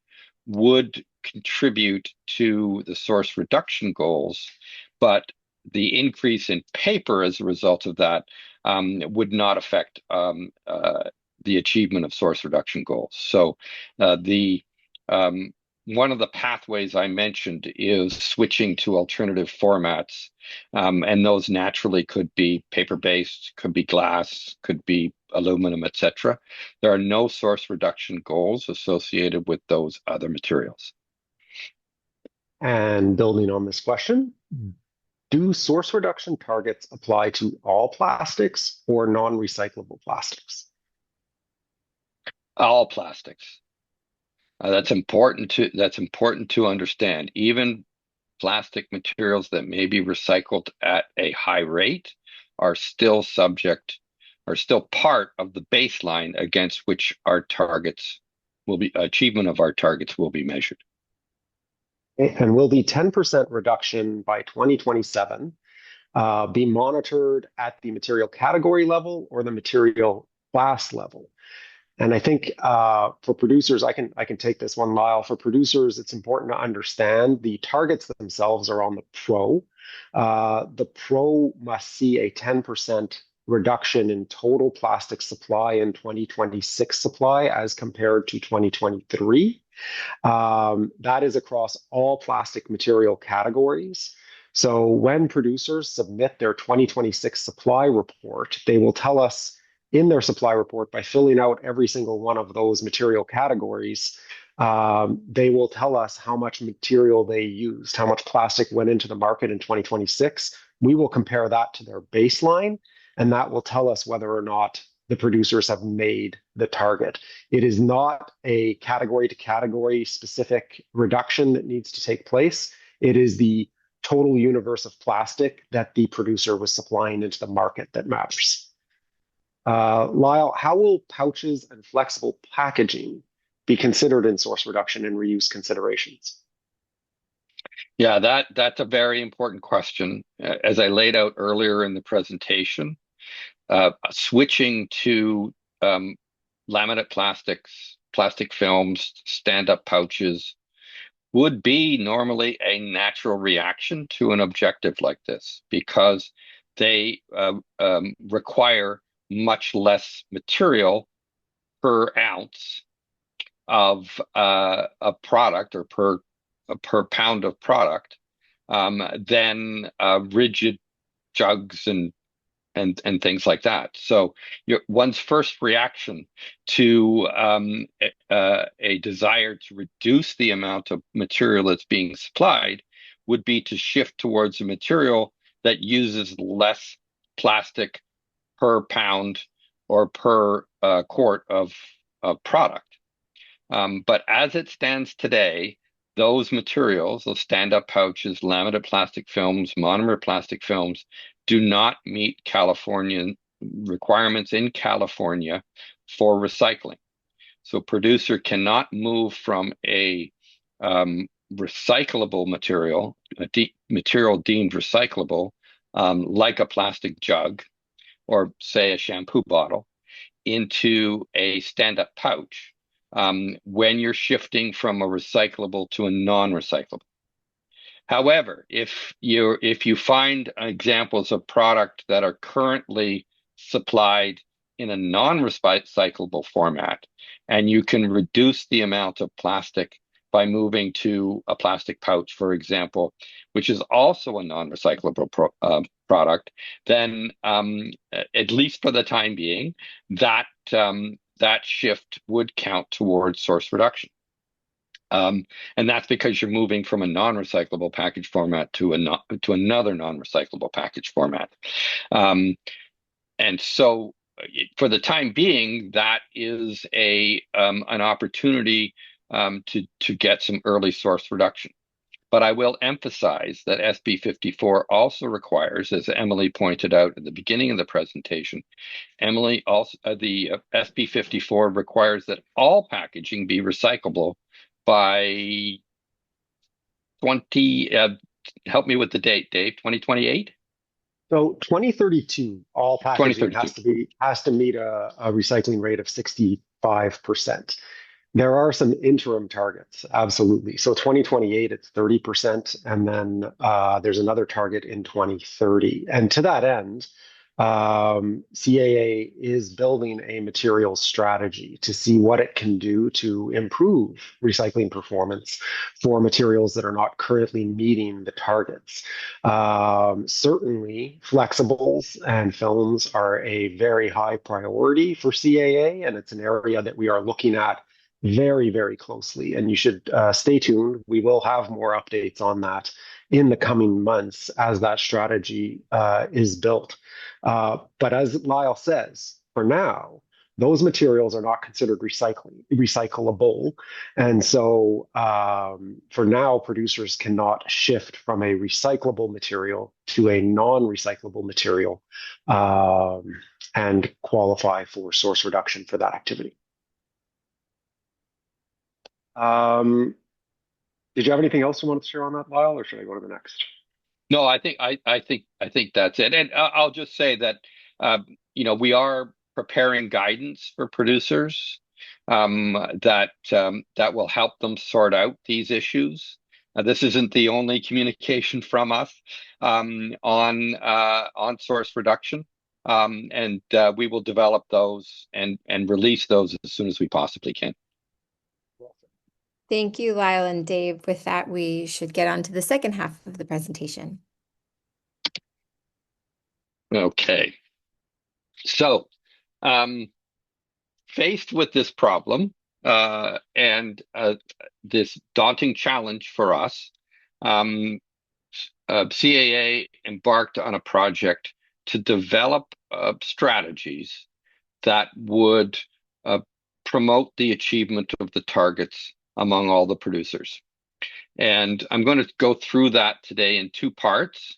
would contribute to the source reduction goals, but the increase in paper as a result of that would not affect the achievement of source reduction goals. So one of the pathways I mentioned is switching to alternative formats, and those naturally could be paper-based, could be glass, could be aluminum, etc. There are no source reduction goals associated with those other materials. And building on this question, do source reduction targets apply to all plastics or non-recyclable plastics? All plastics. That's important to understand. Even plastic materials that may be recycled at a high rate are still part of the baseline against which achievement of our targets will be measured. And will the 10% reduction by 2027 be monitored at the material category level or the material class level? And I think for producers, I can take this one, Lyle. For producers, it's important to understand the targets themselves are on the pro. The pro must see a 10% reduction in total plastic supply in 2026 supply as compared to 2023. That is across all plastic material categories. So when producers submit their 2026 supply report, they will tell us in their supply report by filling out every single one of those material categories. They will tell us how much material they used, how much plastic went into the market in 2026. We will compare that to their baseline, and that will tell us whether or not the producers have made the target. It is not a category to category specific reduction that needs to take place. It is the total universe of plastic that the producer was supplying into the market that matters. Lyle, how will pouches and flexible packaging be considered in source reduction and reuse considerations? Yeah, that's a very important question. As I laid out earlier in the presentation, switching to laminate plastics, plastic films, stand-up pouches would be normally a natural reaction to an objective like this because they require much less material per ounce of a product or per pound of product than rigid jugs and things like that. So one's first reaction to a desire to reduce the amount of material that's being supplied would be to shift towards a material that uses less plastic per pound or per quart of product. But as it stands today, those materials, those stand-up pouches, laminate plastic films, monomer plastic films, do not meet Californian requirements in California for recycling. So producer cannot move from a recyclable material, material deemed recyclable, like a plastic jug, or say a shampoo bottle, into a stand-up pouch when you're shifting from a recyclable to a non-recyclable. However, if you find examples of product that are currently supplied in a non-recyclable format, and you can reduce the amount of plastic by moving to a plastic pouch, for example, which is also a non-recyclable product, then at least for the time being, that shift would count towards source reduction. And that's because you're moving from a non-recyclable package format to another non-recyclable package format. And so for the time being, that is an opportunity to get some early source reduction. But I will emphasize that SB 54 also requires, as Emily pointed out at the beginning of the presentation, the SB 54 requires that all packaging be recyclable by 20, help me with the date, Dave, 2028? So 2032, all packaging 2032. has to meet a recycling rate of 65%. There are some interim targets, absolutely. So 2028, it's 30%, and then there's another target in 2030. And to that end, CAA is building a materials strategy to see what it can do to improve recycling performance for materials that are not currently meeting the targets. Certainly, flexibles and films are a very high priority for CAA, and it's an area that we are looking at very, very closely. And you should stay tuned. We will have more updates on that in the coming months as that strategy is built. But as Lyle says, for now, those materials are not considered recyclable. And so for now, producers cannot shift from a recyclable material to a non-recyclable material and qualify for source reduction for that activity. Did you have anything else you wanted to share on that, Lyle, or should I go to the next? No, I think that's it. And I'll just say that we are preparing guidance for producers that will help them sort out these issues. This isn't the only communication from us on source reduction, and we will develop those and release those as soon as we possibly can. Thank you, Lyle and Dave. With that, we should get on to the second half of the presentation. Okay. So, faced with this problem and this daunting challenge for us, CAA embarked on a project to develop strategies that would promote the achievement of the targets among all the producers. And I'm going to go through that today in two parts,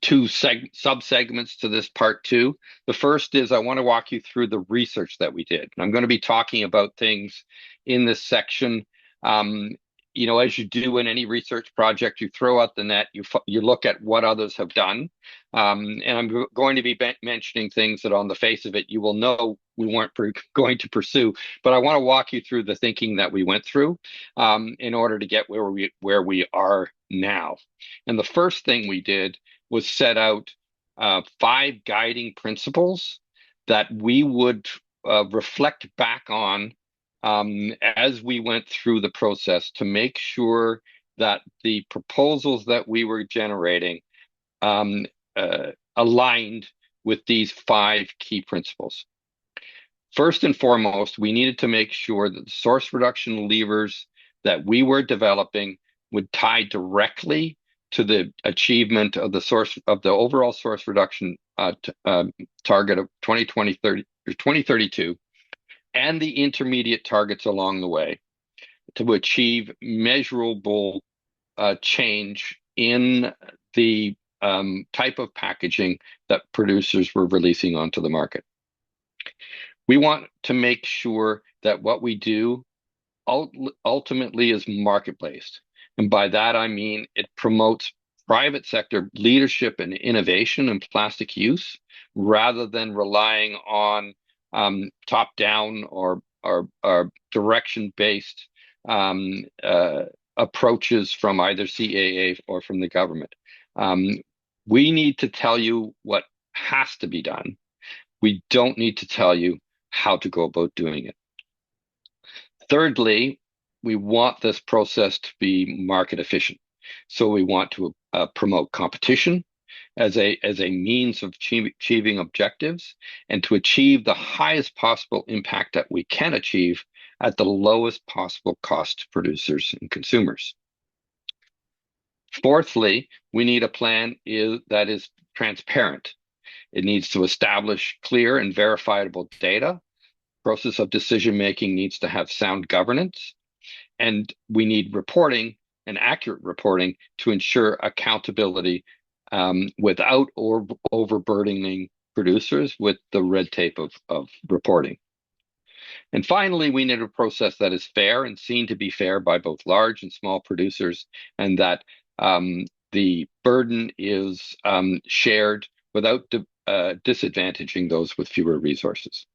two sub-segments to this part two. The first is I want to walk you through the research that we did. And I'm going to be talking about things in this section. As you do in any research project, you throw out the net, you look at what others have done. And I'm going to be mentioning things that on the face of it, you will know we weren't going to pursue. But I want to walk you through the thinking that we went through in order to get where we are now. And the first thing we did was set out 5 guiding principles that we would reflect back on as we went through the process to make sure that the proposals that we were generating aligned with these 5 key principles. First and foremost, we needed to make sure that the source reduction levers that we were developing would tie directly to the achievement of the overall source reduction target of 2032 and the intermediate targets along the way to achieve measurable change in the type of packaging that producers were releasing onto the market. We want to make sure that what we do ultimately is market-based. And by that, I mean it promotes private sector leadership and innovation in plastic use rather than relying on top-down or direction-based approaches from either CAA or from the government. We need to tell you what has to be done. We don't need to tell you how to go about doing it. Thirdly, we want this process to be market efficient. So we want to promote competition as a means of achieving objectives, and to achieve the highest possible impact that we can achieve at the lowest possible cost to producers and consumers. Fourthly, we need a plan that is transparent. It needs to establish clear and verifiable data. Process of decision making needs to have sound governance, and we need reporting and accurate reporting to ensure accountability without overburdening producers with the red tape of reporting. And finally, we need a process that is fair and seen to be fair by both large and small producers, and that the burden is shared without disadvantaging those with fewer resources.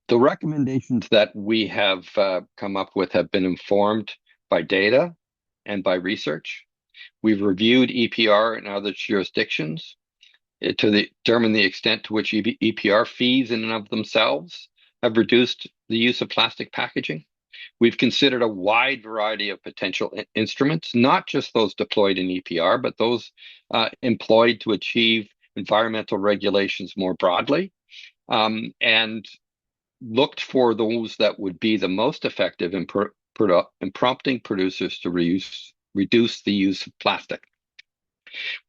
The recommendations that we have come up with have been informed by data and by research. We've reviewed EPR in other jurisdictions to determine the extent to which EPR fees in and of themselves have reduced the use of plastic packaging. We've considered a wide variety of potential instruments, not just those deployed in EPR, but those employed to achieve environmental regulations more broadly, and looked for those that would be the most effective in prompting producers to reduce the use of plastic.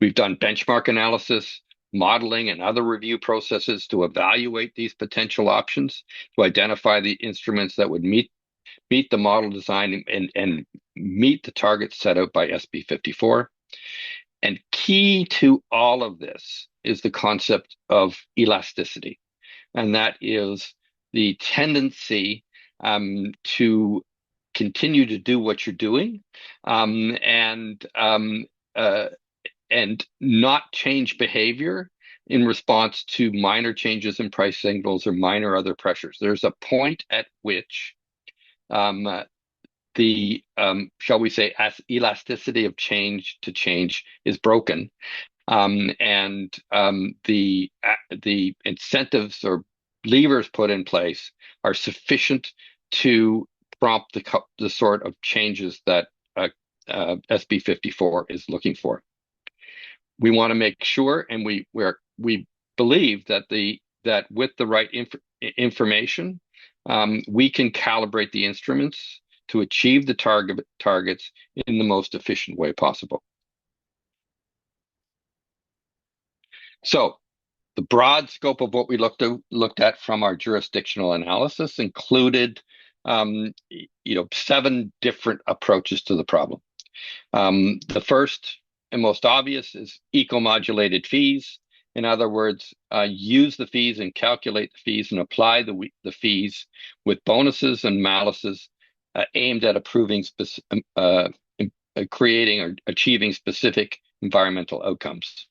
We've done benchmark analysis, modeling, and other review processes to evaluate these potential options, to identify the instruments that would meet the model design and meet the targets set out by SB 54. And key to all of this is the concept of elasticity, and that is the tendency to continue to do what you're doing and not change behavior in response to minor changes in price signals or minor other pressures. There's a point at which the shall we say elasticity of change to change is broken, and the incentives or levers put in place are sufficient to prompt the sort of changes that SB 54 is looking for. We want to make sure, and we believe that with the right information, we can calibrate the instruments to achieve the targets in the most efficient way possible. So, the broad scope of what we looked at from our jurisdictional analysis included, 7 different approaches to the problem. The first and most obvious is eco-modulated fees. In other words, use the fees and calculate the fees and apply the fees with bonuses and maluses aimed at creating or achieving specific environmental outcomes.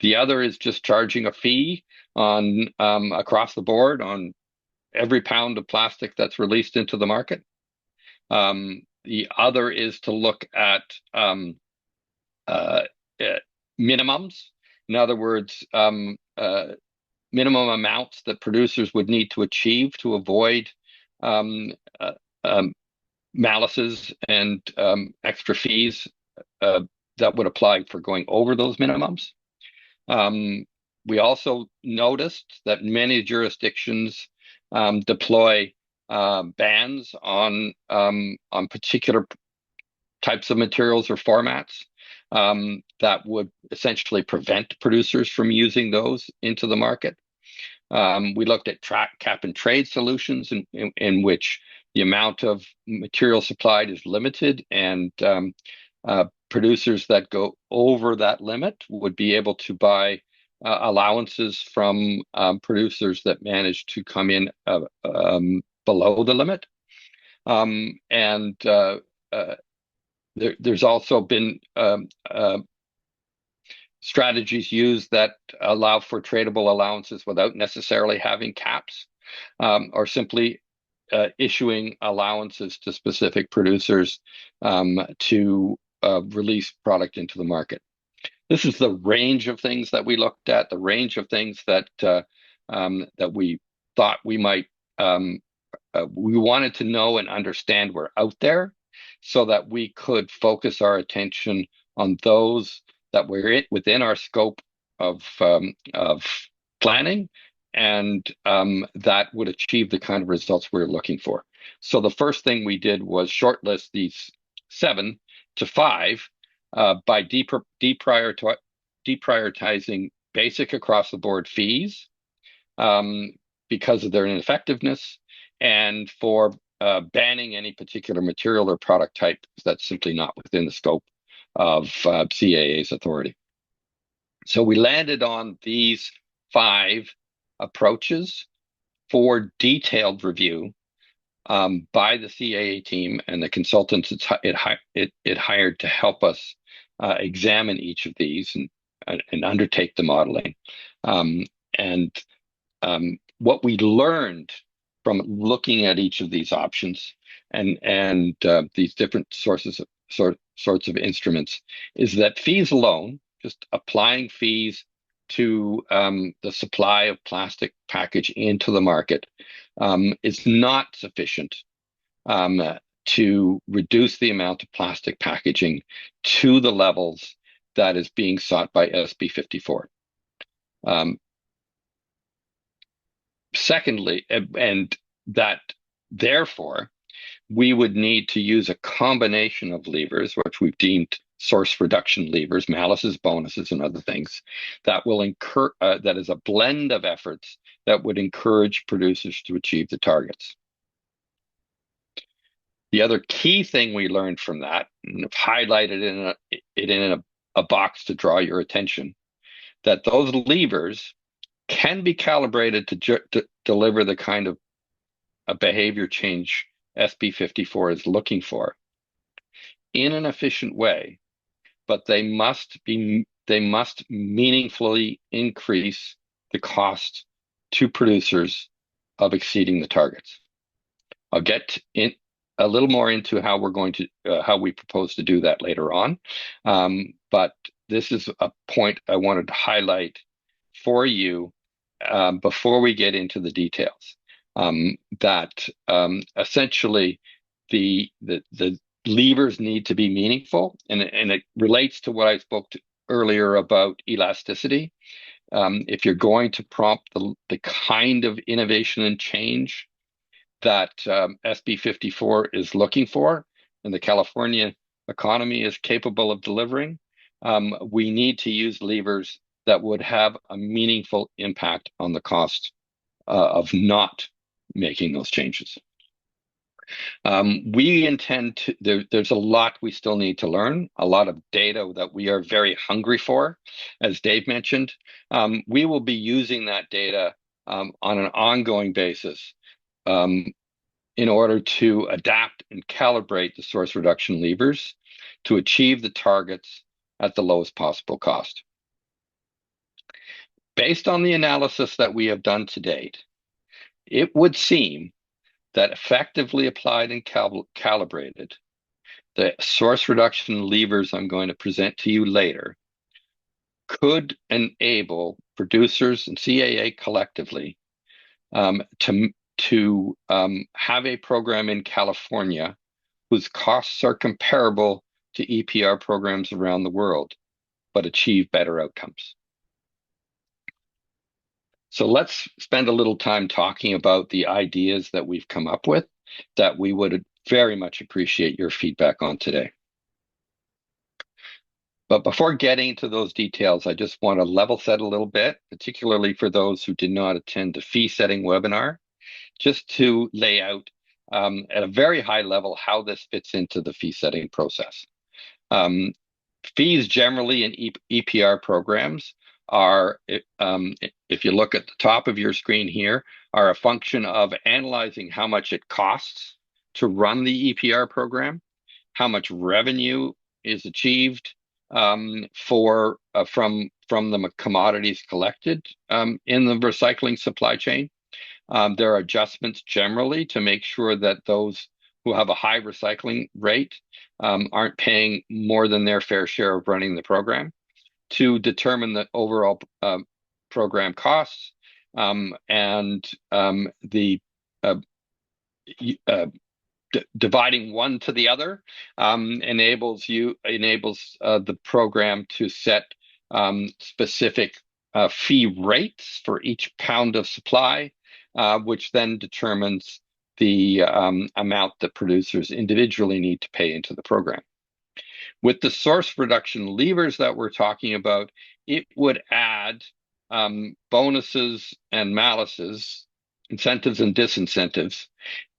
The other is just charging a fee on across the board on every pound of plastic that's released into the market. The other is to look at minimums. In other words, minimum amounts that producers would need to achieve to avoid maluses and extra fees that would apply for going over those minimums. We also noticed that many jurisdictions deploy bans on particular types of materials or formats that would essentially prevent producers from using those into the market. We looked at cap and trade solutions in which the amount of material supplied is limited, and producers that go over that limit would be able to buy allowances from producers that manage to come in below the limit. There's also been strategies used that allow for tradable allowances without necessarily having caps, or simply issuing allowances to specific producers to release product into the market. This is the range of things that we looked at, the range of things that that we thought we might we wanted to know and understand were out there, so that we could focus our attention on those that were within our scope of planning, and that would achieve the kind of results we were looking for. So the first thing we did was shortlist these 7 to 5 by deprioritizing basic across the board fees because of their ineffectiveness, and for banning any particular material or product type that's simply not within the scope of CAA's authority. So we landed on these 5 approaches for detailed review by the CAA team and the consultants it hired to help us examine each of these and undertake the modeling. And what we learned from looking at each of these options and these different sorts of instruments is that fees alone, just applying fees to the supply of plastic package into the market, is not sufficient to reduce the amount of plastic packaging to the levels that is being sought by SB 54. Secondly, and that therefore we would need to use a combination of levers, which we've deemed source reduction levers, malices, bonuses, and other things, that will that is a blend of efforts that would encourage producers to achieve the targets. The other key thing we learned from that, and I've highlighted it in a box to draw your attention, that those levers can be calibrated to deliver the kind of a behavior change SB 54 is looking for in an efficient way, but they must meaningfully increase the cost to producers of exceeding the targets. I'll get in a little more into how we're going to how we propose to do that later on, but this is a point I wanted to highlight for you before we get into the details. That essentially the levers need to be meaningful, and it relates to what I spoke to earlier about elasticity. If you're going to prompt the kind of innovation and change that SB 54 is looking for, and the California economy is capable of delivering, we need to use levers that would have a meaningful impact on the cost of not making those changes. We intend to, there's a lot we still need to learn, a lot of data that we are very hungry for, as Dave mentioned. We will be using that data on an ongoing basis in order to adapt and calibrate the source reduction levers to achieve the targets at the lowest possible cost. Based on the analysis that we have done to date, it would seem that effectively applied and calibrated, the source reduction levers I'm going to present to you later could enable producers and CAA collectively to have a program in California whose costs are comparable to EPR programs around the world, but achieve better outcomes. So let's spend a little time talking about the ideas that we've come up with that we would very much appreciate your feedback on today. But before getting to those details, I just want to level set a little bit, particularly for those who did not attend the fee setting webinar, just to lay out at a very high level how this fits into the fee setting process. Fees generally in EPR programs are, if you look at the top of your screen here, are a function of analyzing how much it costs to run the EPR program, how much revenue is achieved from the commodities collected in the recycling supply chain. There are adjustments generally to make sure that those who have a high recycling rate aren't paying more than their fair share of running the program. to determine the overall program costs, and the dividing one to the other enables the program to set specific fee rates for each pound of supply, which then determines the amount that producers individually need to pay into the program. With the source reduction levers that we're talking about, it would add bonuses and malices, incentives and disincentives,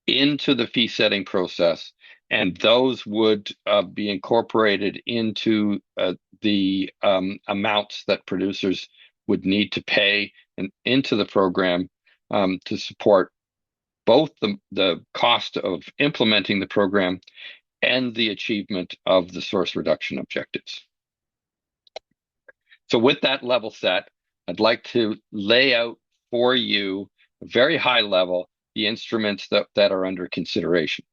into the fee setting process, and those would be incorporated into the amounts that producers would need to pay and into the program to support both the cost of implementing the program and the achievement of the source reduction objectives. So with that level set, I'd like to lay out for you, a very high level, the instruments that are under consideration.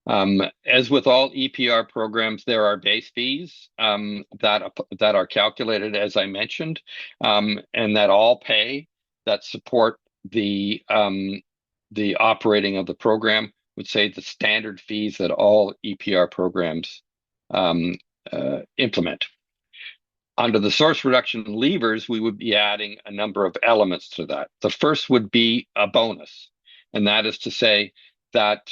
As with all EPR programs, there are base fees that are calculated, as I mentioned, and that all pay that support the operating of the program. Would say the standard fees that all EPR programs implement. Under the source reduction levers, we would be adding a number of elements to that. The first would be a bonus, and that is to say that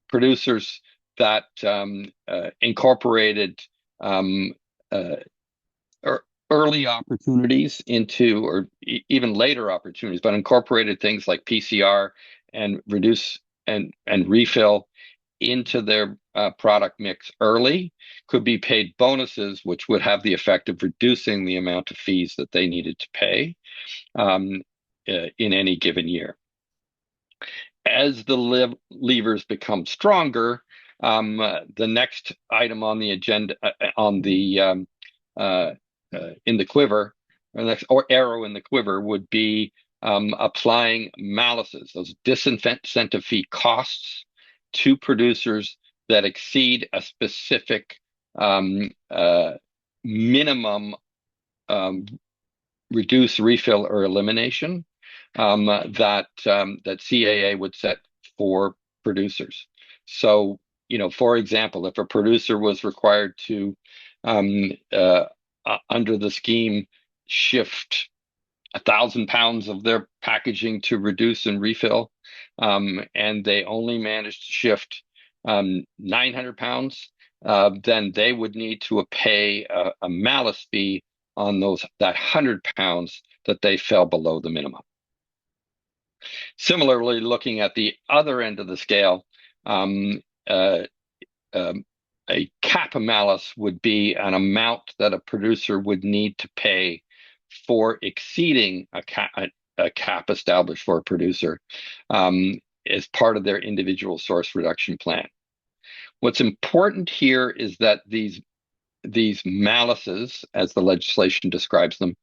producers that incorporated early opportunities into, or even later opportunities, but incorporated things like PCR and reduce and refill into their product mix early, could be paid bonuses, which would have the effect of reducing the amount of fees that they needed to pay in any given year. As the levers become stronger, the next item on the agenda, in the quiver, or arrow in the quiver, would be applying malices, those disincentive fee costs, to producers that exceed a specific minimum reduce, refill, or elimination that CAA would set for producers. So, for example, if a producer was required to, under the scheme, shift 1,000 pounds of their packaging to reduce and refill, and they only managed to shift 900 pounds, then they would need to pay a malice fee on that 100 pounds that they fell below the minimum. Similarly, looking at the other end of the scale, a cap malice would be an amount that a producer would need to pay for exceeding a cap established for a producer as part of their individual source reduction plan. What's important here is that these malices, as the legislation describes them,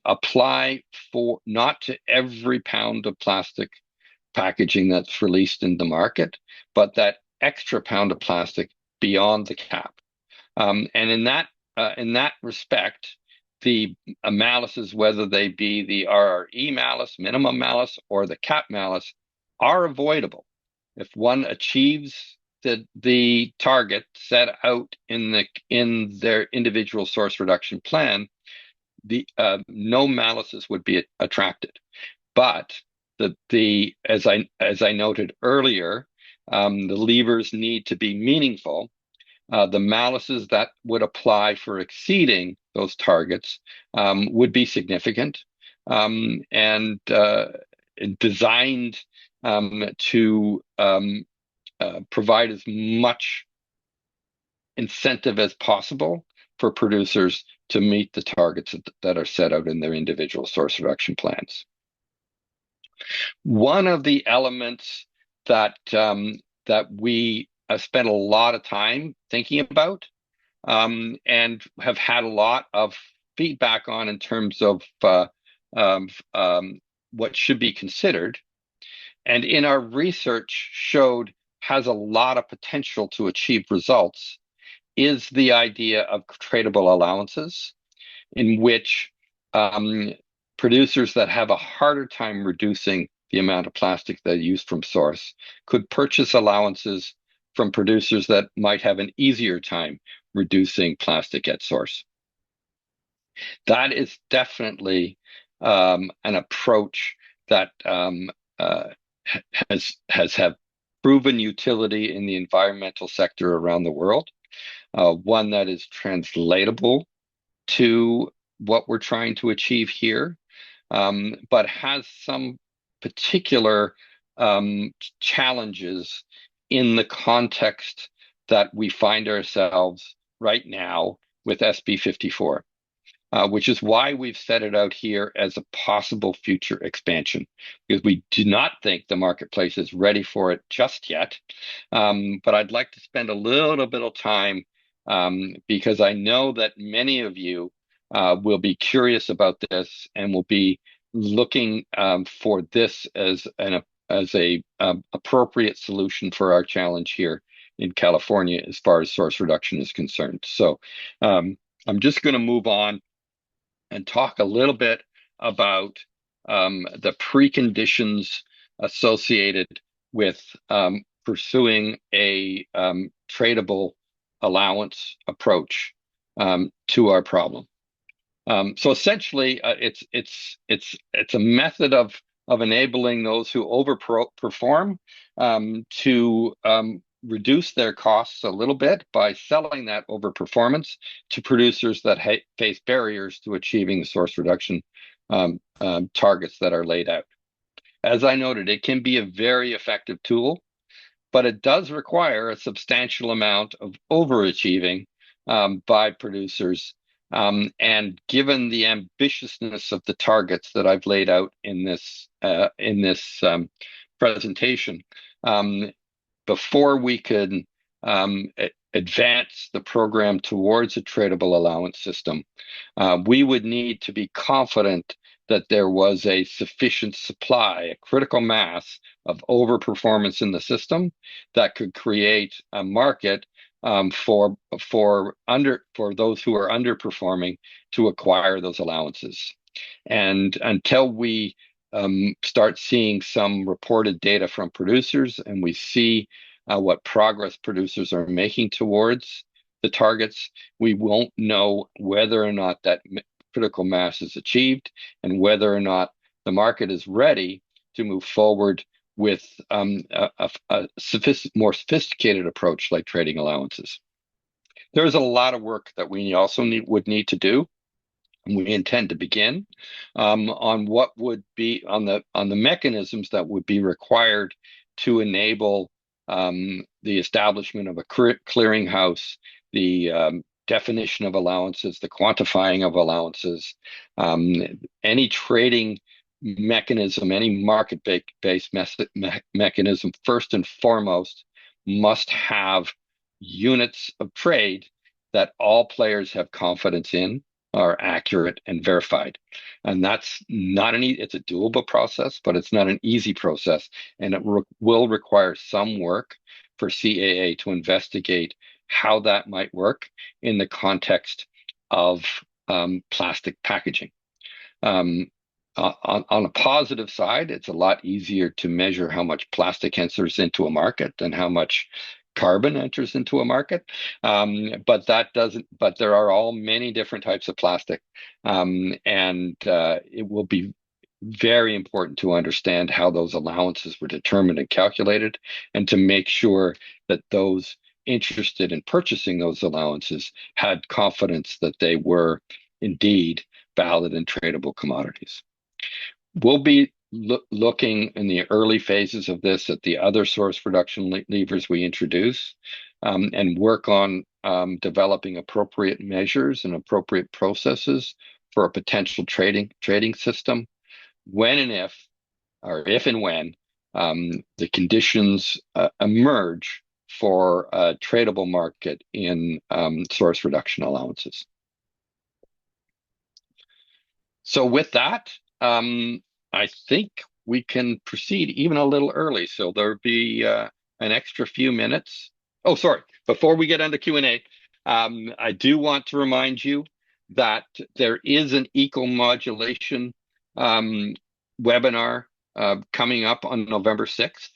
apply for not to every pound of plastic packaging that's released in the market, but that extra pound of plastic beyond the cap. And in that respect, the malices, whether they be the RRE malice, minimum malice, or the cap malice, are avoidable if one achieves the target set out in their individual source reduction plan. No malices would be attracted, but as I noted earlier, the levers need to be meaningful. The malices that would apply for exceeding those targets would be significant and designed to provide as much incentive as possible for producers to meet the targets that are set out in their individual source reduction plans. One of the elements that we spent a lot of time thinking about and have had a lot of feedback on in terms of what should be considered, and in our research showed has a lot of potential to achieve results, is the idea of tradable allowances, in which producers that have a harder time reducing the amount of plastic they use from source could purchase allowances from producers that might have an easier time reducing plastic at source. That is definitely an approach that has had proven utility in the environmental sector around the world, one that is translatable to what we're trying to achieve here, but has some particular challenges in the context that we find ourselves right now with SB 54. Which is why we've set it out here as a possible future expansion, because we do not think the marketplace is ready for it just yet. But I'd like to spend a little bit of time, because I know that many of you will be curious about this and will be looking for this as a appropriate solution for our challenge here in California as far as source reduction is concerned. So I'm just going to move on and talk a little bit about the preconditions associated with pursuing a tradable allowance approach to our problem. So essentially, it's a method of enabling those who overperform to reduce their costs a little bit by selling that overperformance to producers that face barriers to achieving the source reduction targets that are laid out. As I noted, it can be a very effective tool, but it does require a substantial amount of overachieving by producers. And given the ambitiousness of the targets that I've laid out in this presentation, before we could advance the program towards a tradable allowance system, we would need to be confident that there was a sufficient supply, a critical mass of overperformance in the system that could create a market for those who are underperforming to acquire those allowances. And until we start seeing some reported data from producers and we see what progress producers are making towards the targets, we won't know whether or not that critical mass is achieved and whether or not the market is ready to move forward with a more sophisticated approach like trading allowances. There's a lot of work that we also would need to do. We intend to begin on what would be on the mechanisms that would be required to enable the establishment of a clearinghouse, the definition of allowances, the quantifying of allowances, any trading mechanism, any market-based mechanism, first and foremost, must have units of trade that all players have confidence in, are accurate and verified. And that's not it's a doable process, but it's not an easy process. And it will require some work for CAA to investigate how that might work in the context of plastic packaging. On a positive side, it's a lot easier to measure how much plastic enters into a market than how much carbon enters into a market, but there are many different types of plastic, and it will be very important to understand how those allowances were determined and calculated, and to make sure that those interested in purchasing those allowances had confidence that they were indeed valid and tradable commodities. We'll be looking in the early phases of this at the other source reduction levers we introduce, and work on developing appropriate measures and appropriate processes for a potential trading system when and if and when the conditions emerge for a tradable market in source reduction allowances. So with that, I think we can proceed even a little early. So there'll be an extra few minutes. Oh, sorry. Before we get into Q&A, I do want to remind you that there is an eco-modulation webinar coming up on November 6th.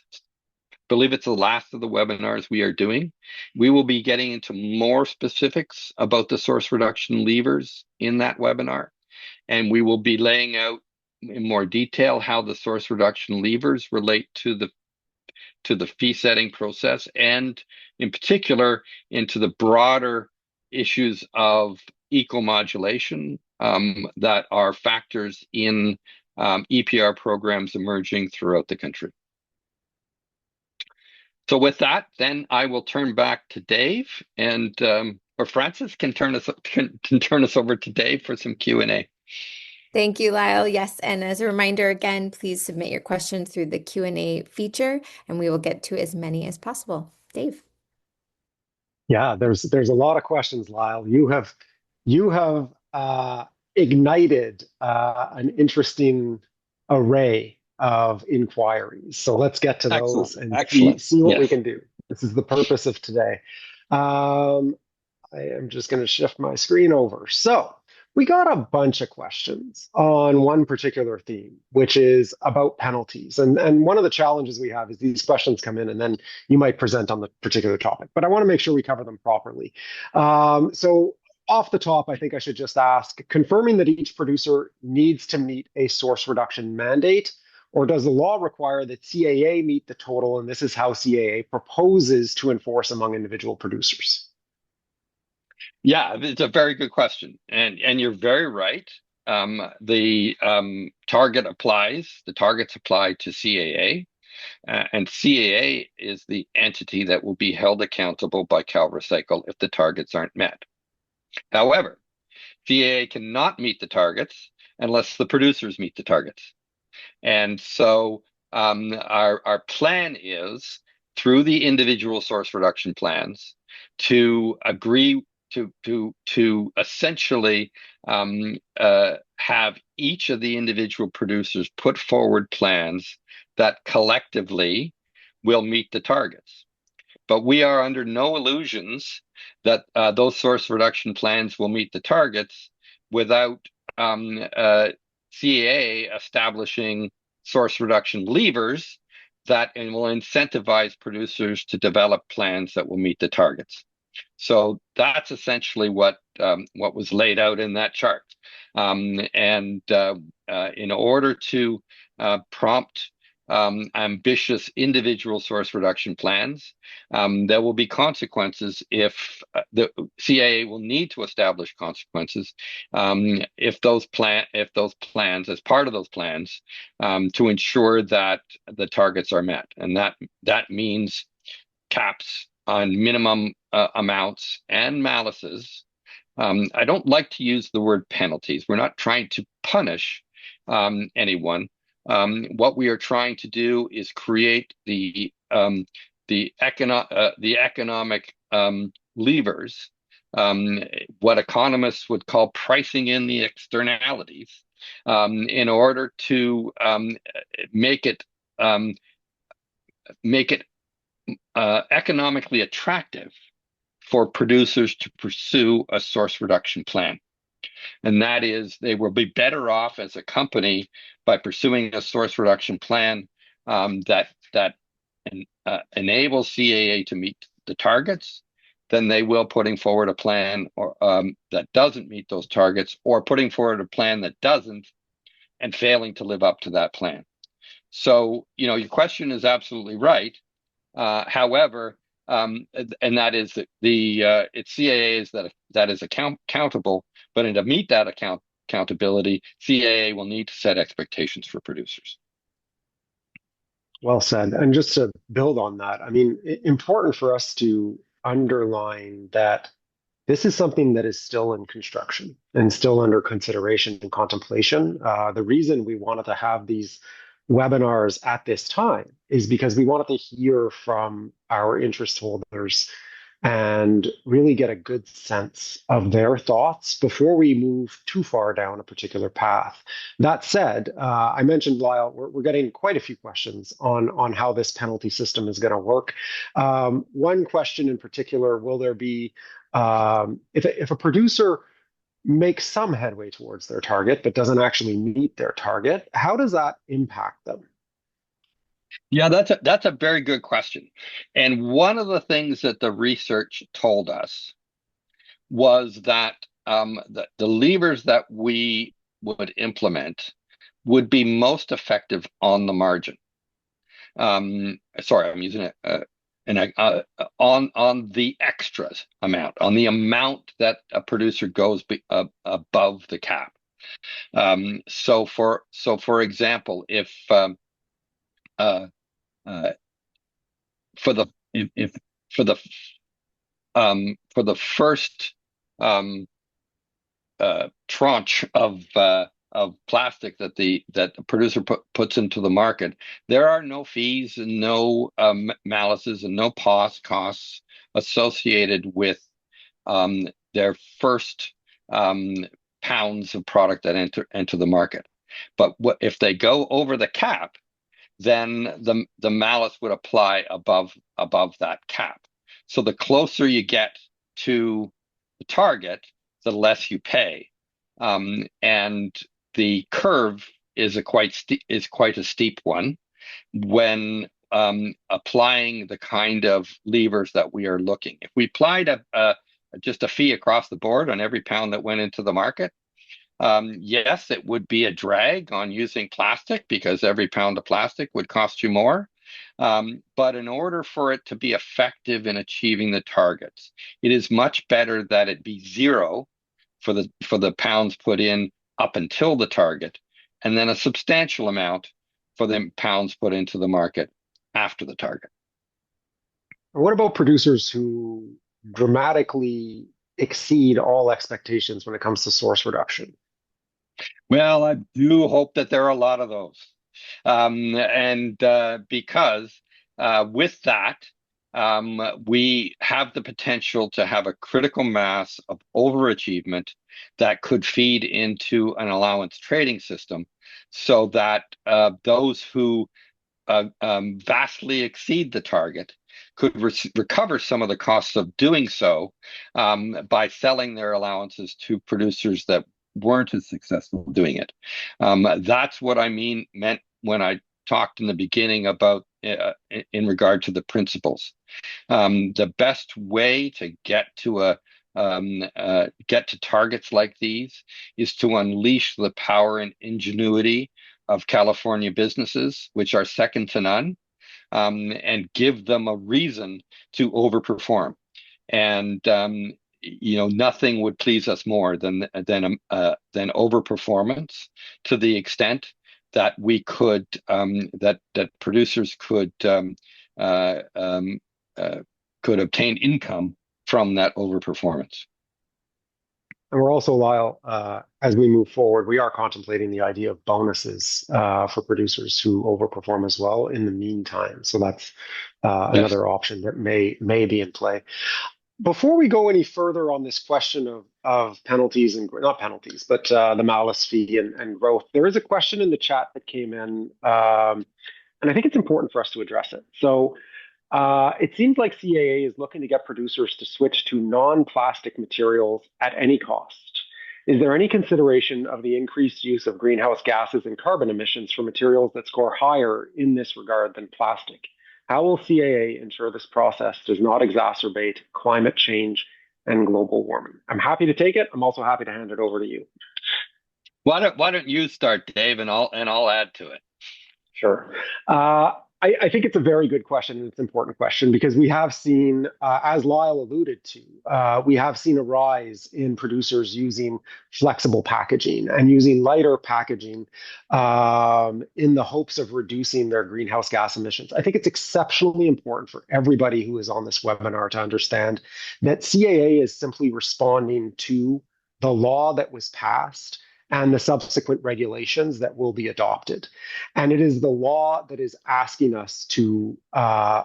Believe it's the last of the webinars we are doing. We will be getting into more specifics about the source reduction levers in that webinar, and we will be laying out in more detail how the source reduction levers relate to the fee setting process, and in particular into the broader issues of eco-modulation that are factors in EPR programs emerging throughout the country. So with that, then I will turn back to Dave, and or Francis can turn us over to Dave for some Q&A. Thank you, Lyle. Yes, and as a reminder, again, please submit your questions through the Q&A feature, and we will get to as many as possible. Dave. Yeah, there's a lot of questions, Lyle. You have ignited an interesting array of inquiries. So let's get to those and see what we can do. This is the purpose of today. I am just going to shift my screen over. So we got a bunch of questions on one particular theme, which is about penalties. And one of the challenges we have is these questions come in and then you might present on the particular topic, but I want to make sure we cover them properly. So off the top, I think I should just ask, confirming that each producer needs to meet a source reduction mandate, or does the law require that CAA meet the total, and this is how CAA proposes to enforce among individual producers? Yeah, it's a very good question, and you're very right. The target applies. The targets apply to CAA, and CAA is the entity that will be held accountable by CalRecycle if the targets aren't met. However, CAA cannot meet the targets unless the producers meet the targets. And so our plan is, through the individual source reduction plans, to agree to essentially have each of the individual producers put forward plans that collectively will meet the targets. But we are under no illusions that those source reduction plans will meet the targets without CAA establishing source reduction levers that will incentivize producers to develop plans that will meet the targets. So that's essentially what was laid out in that chart. In order to prompt ambitious individual source reduction plans, there will be consequences if the CAA will need to establish consequences if those plans, as part of those plans, to ensure that the targets are met, and that means caps on minimum amounts and malices. I don't like to use the word penalties. We're not trying to punish anyone. What we are trying to do is create the economic levers, what economists would call pricing in the externalities, in order to make it economically attractive for producers to pursue a source reduction plan. And that is, they will be better off as a company by pursuing a source reduction plan that enables CAA to meet the targets than they will putting forward a plan that doesn't meet those targets, or putting forward a plan that doesn't and failing to live up to that plan. So, your question is absolutely right. However, and that is it's CAA that is accountable, but to meet that accountability, CAA will need to set expectations for producers. Well said. And just to build on that, I mean, important for us to underline that this is something that is still in construction and still under consideration and contemplation. The reason we wanted to have these webinars at this time is because we wanted to hear from our interest holders and really get a good sense of their thoughts before we move too far down a particular path. That said, I mentioned, Lyle, we're getting quite a few questions on how this penalty system is going to work. One question in particular, will there be If a producer makes some headway towards their target but doesn't actually meet their target, how does that impact them? Yeah, that's a very good question. And one of the things that the research told us was that the levers that we would implement would be most effective on the margin. Sorry, I'm using on the extras amount, on the amount that a producer goes above the cap. So for example, if uh, uh, for the if for the first um, tranche of plastic that the producer puts into the market, there are no fees and no malices and no costs associated with their first pounds of product that enter the market. But if they go over the cap, then the malice would apply above that cap. So the closer you get to the target, the less you pay, and the curve is quite a steep one when applying the kind of levers that we are looking. If we applied just a fee across the board on every pound that went into the market, yes, it would be a drag on using plastic because every pound of plastic would cost you more. But in order for it to be effective in achieving the targets, it is much better that it be zero for the pounds put in up until the target, and then a substantial amount for the pounds put into the market after the target. What about producers who dramatically exceed all expectations when it comes to source reduction? Well, I do hope that there are a lot of those. And because with that, we have the potential to have a critical mass of overachievement that could feed into an allowance trading system so that those who vastly exceed the target could recover some of the costs of doing so by selling their allowances to producers that weren't as successful doing it. That's what I meant when I talked in the beginning about in regard to the principles. The best way to get to targets like these is to unleash the power and ingenuity of California businesses, which are second to none, and give them a reason to overperform. And nothing would please us more than overperformance, to the extent that we could that producers could obtain income from that overperformance. And we're also, Lyle, as we move forward, we are contemplating the idea of bonuses for producers who overperform as well in the meantime. So that's another option that may be in play. Before we go any further on this question of penalties and not penalties, but the malice fee and growth, there is a question in the chat that came in, and I think it's important for us to address it. So it seems like CAA is looking to get producers to switch to non-plastic materials at any cost. Is there any consideration of the increased use of greenhouse gases and carbon emissions for materials that score higher in this regard than plastic? How will CAA ensure this process does not exacerbate climate change and global warming? I'm happy to take it. I'm also happy to hand it over to you. Why don't you start, Dave, and I'll add to it. Sure. I think it's a very good question, and it's an important question because we have seen, as Lyle alluded to, we have seen a rise in producers using flexible packaging and using lighter packaging in the hopes of reducing their greenhouse gas emissions. I think it's exceptionally important for everybody who is on this webinar to understand that CAA is simply responding to the law that was passed and the subsequent regulations that will be adopted. And it is the law that is asking us to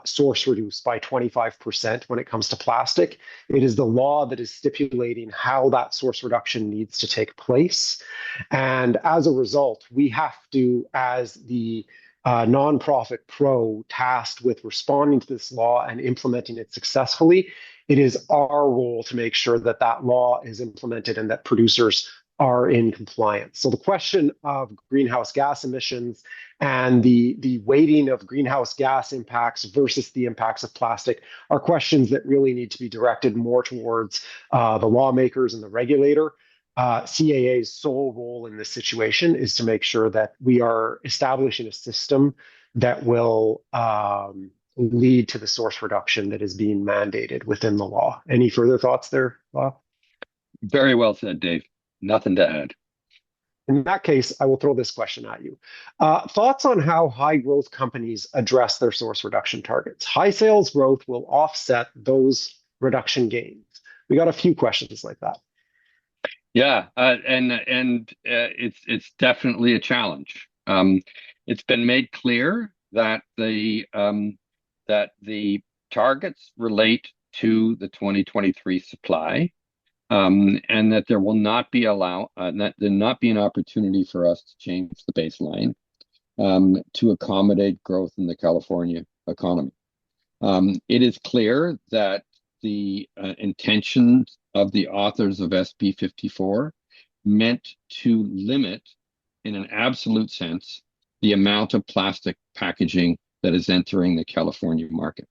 source reduce by 25% when it comes to plastic. It is the law that is stipulating how that source reduction needs to take place. And as a result, we have to, as the nonprofit pro tasked with responding to this law and implementing it successfully, it is our role to make sure that that law is implemented and that producers are in compliance. So the question of greenhouse gas emissions and the weighting of greenhouse gas impacts versus the impacts of plastic are questions that really need to be directed more towards the lawmakers and the regulator. CAA's sole role in this situation is to make sure that we are establishing a system that will lead to the source reduction that is being mandated within the law. Any further thoughts there, Bob? Very well said, Dave. Nothing to add. In that case, I will throw this question at you. Thoughts on how high growth companies address their source reduction targets? High sales growth will offset those reduction gains. We got a few questions like that. Yeah, and it's definitely a challenge. It's been made clear that the targets relate to the 2023 supply, and that there will not be that there not be an opportunity for us to change the baseline to accommodate growth in the California economy. It is clear that the intentions of the authors of SB 54 meant to limit, in an absolute sense, the amount of plastic packaging that is entering the California market.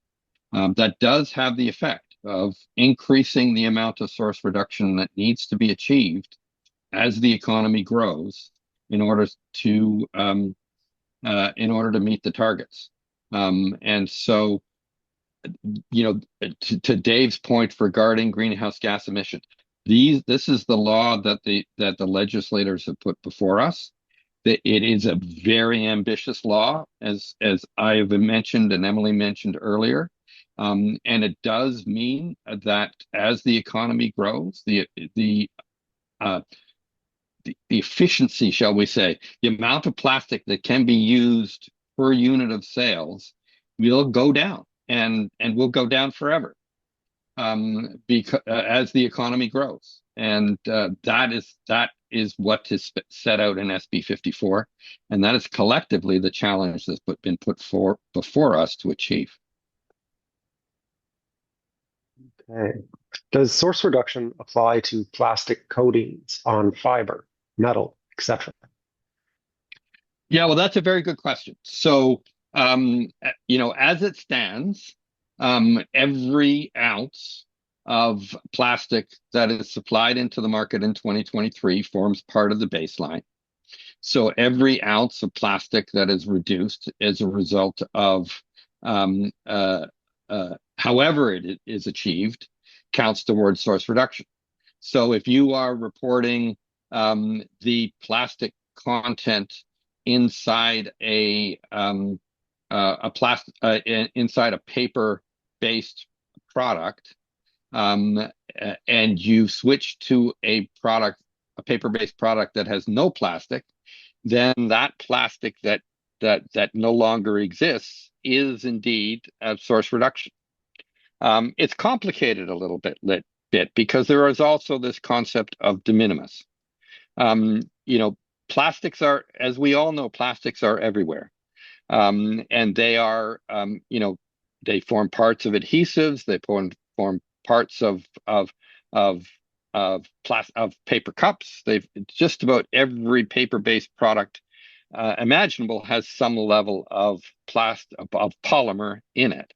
That does have the effect of increasing the amount of source reduction that needs to be achieved as the economy grows in order to meet the targets. And so, to Dave's point regarding greenhouse gas emissions, this is the law that the legislators have put before us. That it is a very ambitious law, as I have mentioned and Emily mentioned earlier, and it does mean that as the economy grows, the efficiency, shall we say, the amount of plastic that can be used per unit of sales will go down, and will go down forever, because as the economy grows, and that is what is set out in SB 54, and that is collectively the challenge that's been put before us to achieve. Okay. Does source reduction apply to plastic coatings on fiber, metal, etc.? Yeah, well, that's a very good question. So, as it stands, every ounce of plastic that is supplied into the market in 2023 forms part of the baseline. So every ounce of plastic that is reduced as a result of however it is achieved counts towards source reduction. So if you are reporting the plastic content inside inside a paper-based product, and you switch to a paper-based product that has no plastic, then that plastic that no longer exists is indeed a source reduction. It's complicated a little bit because there is also this concept of de minimis. Plastics are, as we all know, plastics are everywhere, and they are, they form parts of adhesives. They form parts of paper cups. Just about every paper-based product imaginable has some level of polymer in it.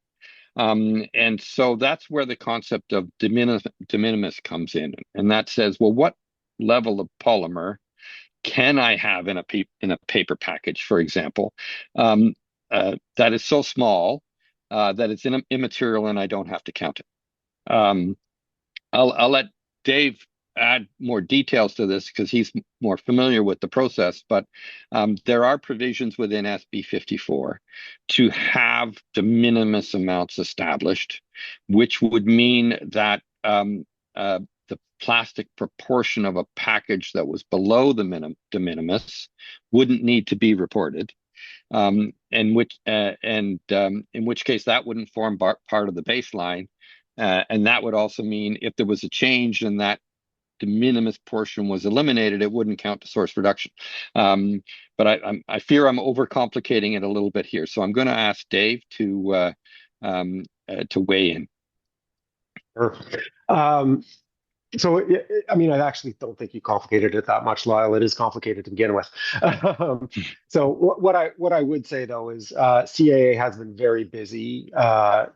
And so that's where the concept of de minimis comes in, and that says, well, what level of polymer can I have in a paper package, for example, that is so small that it's immaterial and I don't have to count it. I'll let Dave add more details to this because he's more familiar with the process, but there are provisions within SB 54 to have de minimis amounts established, which would mean that the plastic proportion of a package that was below the de minimis wouldn't need to be reported, in which case that wouldn't form part of the baseline. And that would also mean if there was a change and that de minimis portion was eliminated, it wouldn't count to source reduction. But I fear I'm overcomplicating it a little bit here. So I'm going to ask Dave to weigh in. Sure. So, I mean, I actually don't think you complicated it that much, Lyle. It is complicated to begin with. Um, so, what I would say though is CAA has been very busy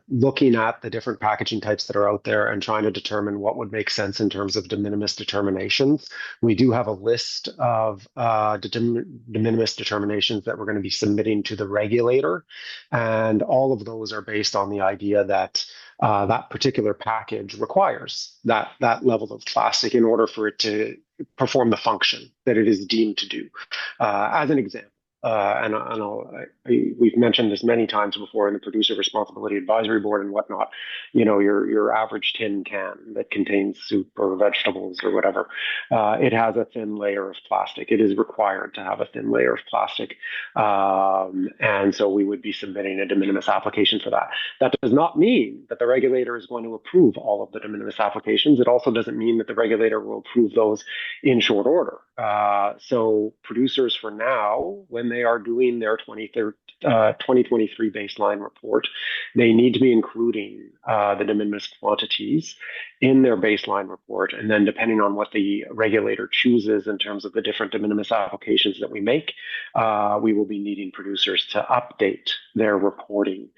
looking at the different packaging types that are out there and trying to determine what would make sense in terms of de minimis determinations. We do have a list of de minimis determinations that we're going to be submitting to the regulator, and all of those are based on the idea that that particular package requires that level of plastic in order for it to perform the function that it is deemed to do. As an example, we've mentioned this many times before in the Producer Responsibility Advisory Board and whatnot. You know, your average tin can that contains soup or vegetables or whatever, it has a thin layer of plastic. It is required to have a thin layer of plastic, and so we would be submitting a de minimis application for that. That does not mean that the regulator is going to approve all of the de minimis applications. It also doesn't mean that the regulator will approve those in short order. So producers for now, when they are doing their 2023 baseline report, they need to be including the de minimis quantities in their baseline report. And then depending on what the regulator chooses in terms of the different de minimis applications that we make, we will be needing producers to update their reporting.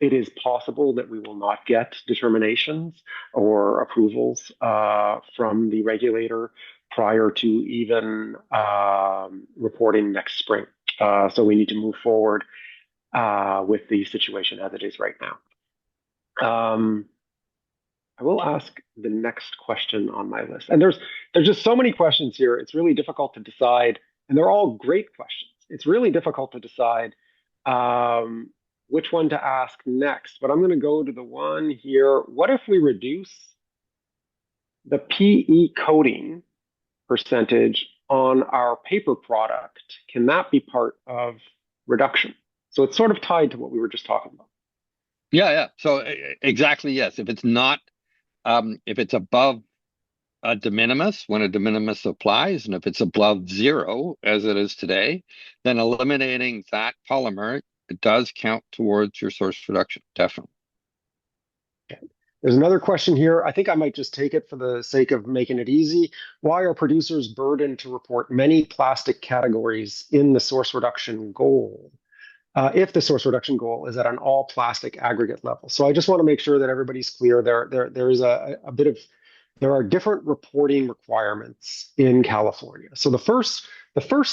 It is possible that we will not get determinations or approvals from the regulator prior to even reporting next spring. So we need to move forward with the situation as it is right now. I will ask the next question on my list. And there's just so many questions here. It's really difficult to decide, and they're all great questions. It's really difficult to decide which one to ask next, but I'm going to go to the one here. What if we reduce the PE coating percentage on our paper product? Can that be part of reduction? So it's sort of tied to what we were just talking about. Yeah. So exactly, yes. If it's not, if it's above a de minimis, when a de minimis applies, and if it's above zero, as it is today, then eliminating that polymer, it does count towards your source reduction, definitely. There's another question here. I think I might just take it for the sake of making it easy. Why are producers burdened to report many plastic categories in the source reduction goal? If the source reduction goal is at an all plastic aggregate level. So I just want to make sure that everybody's clear. There is a bit of, there are different reporting requirements in California. So the first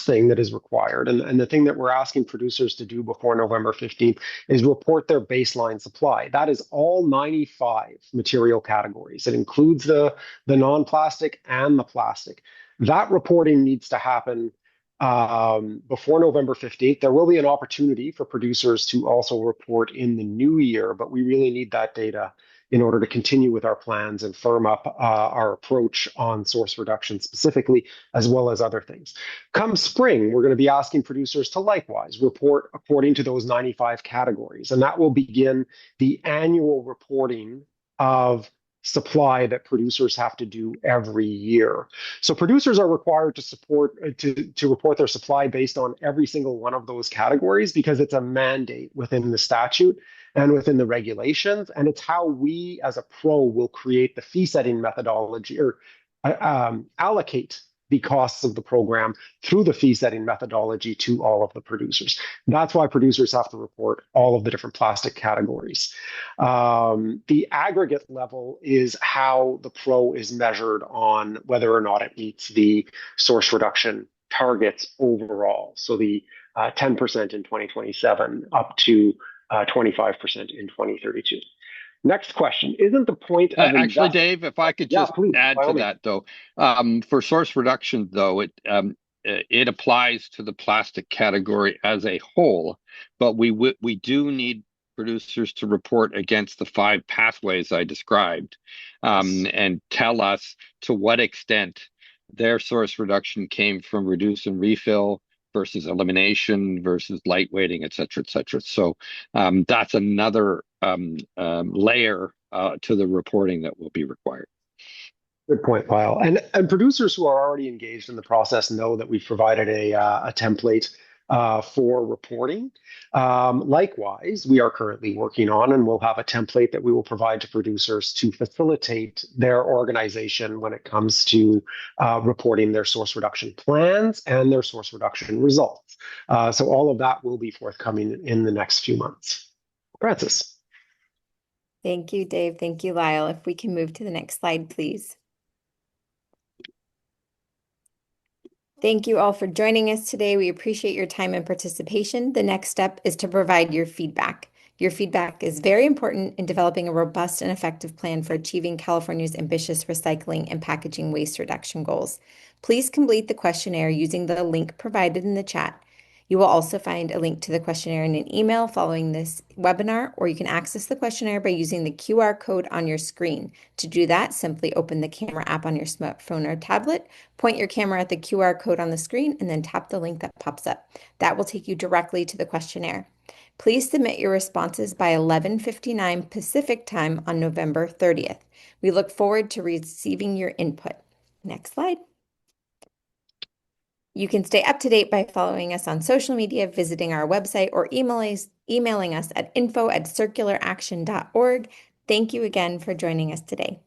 thing that is required, and the thing that we're asking producers to do before November 15th, is report their baseline supply. That is all 95 material categories. It includes the non-plastic and the plastic. That reporting needs to happen before November 15th. There will be an opportunity for producers to also report in the new year, but we really need that data in order to continue with our plans and firm up our approach on source reduction specifically, as well as other things. Come spring, we're going to be asking producers to likewise report according to those 95 categories, and that will begin the annual reporting of supply that producers have to do every year. So producers are required to report their supply based on every single one of those categories because it's a mandate within the statute and within the regulations, and it's how we as a pro will create the fee setting methodology or allocate the costs of the program through the fee setting methodology to all of the producers. That's why producers have to report all of the different plastic categories. The aggregate level is how the pro is measured on whether or not it meets the source reduction targets overall. So the 10% in 2027 up to 25% in 2032. Next question. Isn't the point of actually, Dave, if I could just add to that, though, for source reduction, though, it applies to the plastic category as a whole, but we do need producers to report against the 5 pathways I described, and tell us to what extent their source reduction came from reduce and refill versus elimination versus lightweighting, et cetera, et cetera. So that's another layer to the reporting that will be required. Good point, Lyle. And producers who are already engaged in the process know that we've provided a template for reporting. Likewise, we are currently working on, and we'll have a template that we will provide to producers to facilitate their organization when it comes to reporting their source reduction plans and their source reduction results. So all of that will be forthcoming in the next few months. Francis. Thank you, Dave. Thank you, Lyle. If we can move to the next slide, please. Thank you all for joining us today. We appreciate your time and participation. The next step is to provide your feedback. Your feedback is very important in developing a robust and effective plan for achieving California's ambitious recycling and packaging waste reduction goals. Please complete the questionnaire using the link provided in the chat. You will also find a link to the questionnaire in an email following this webinar, or you can access the questionnaire by using the QR code on your screen. To do that, simply open the camera app on your smartphone or tablet, point your camera at the QR code on the screen, and then tap the link that pops up. That will take you directly to the questionnaire. Please submit your responses by 11:59 Pacific time on November 30th. We look forward to receiving your input. Next slide. You can stay up to date by following us on social media, visiting our website, or emailing us at info@circularaction.org. Thank you again for joining us today.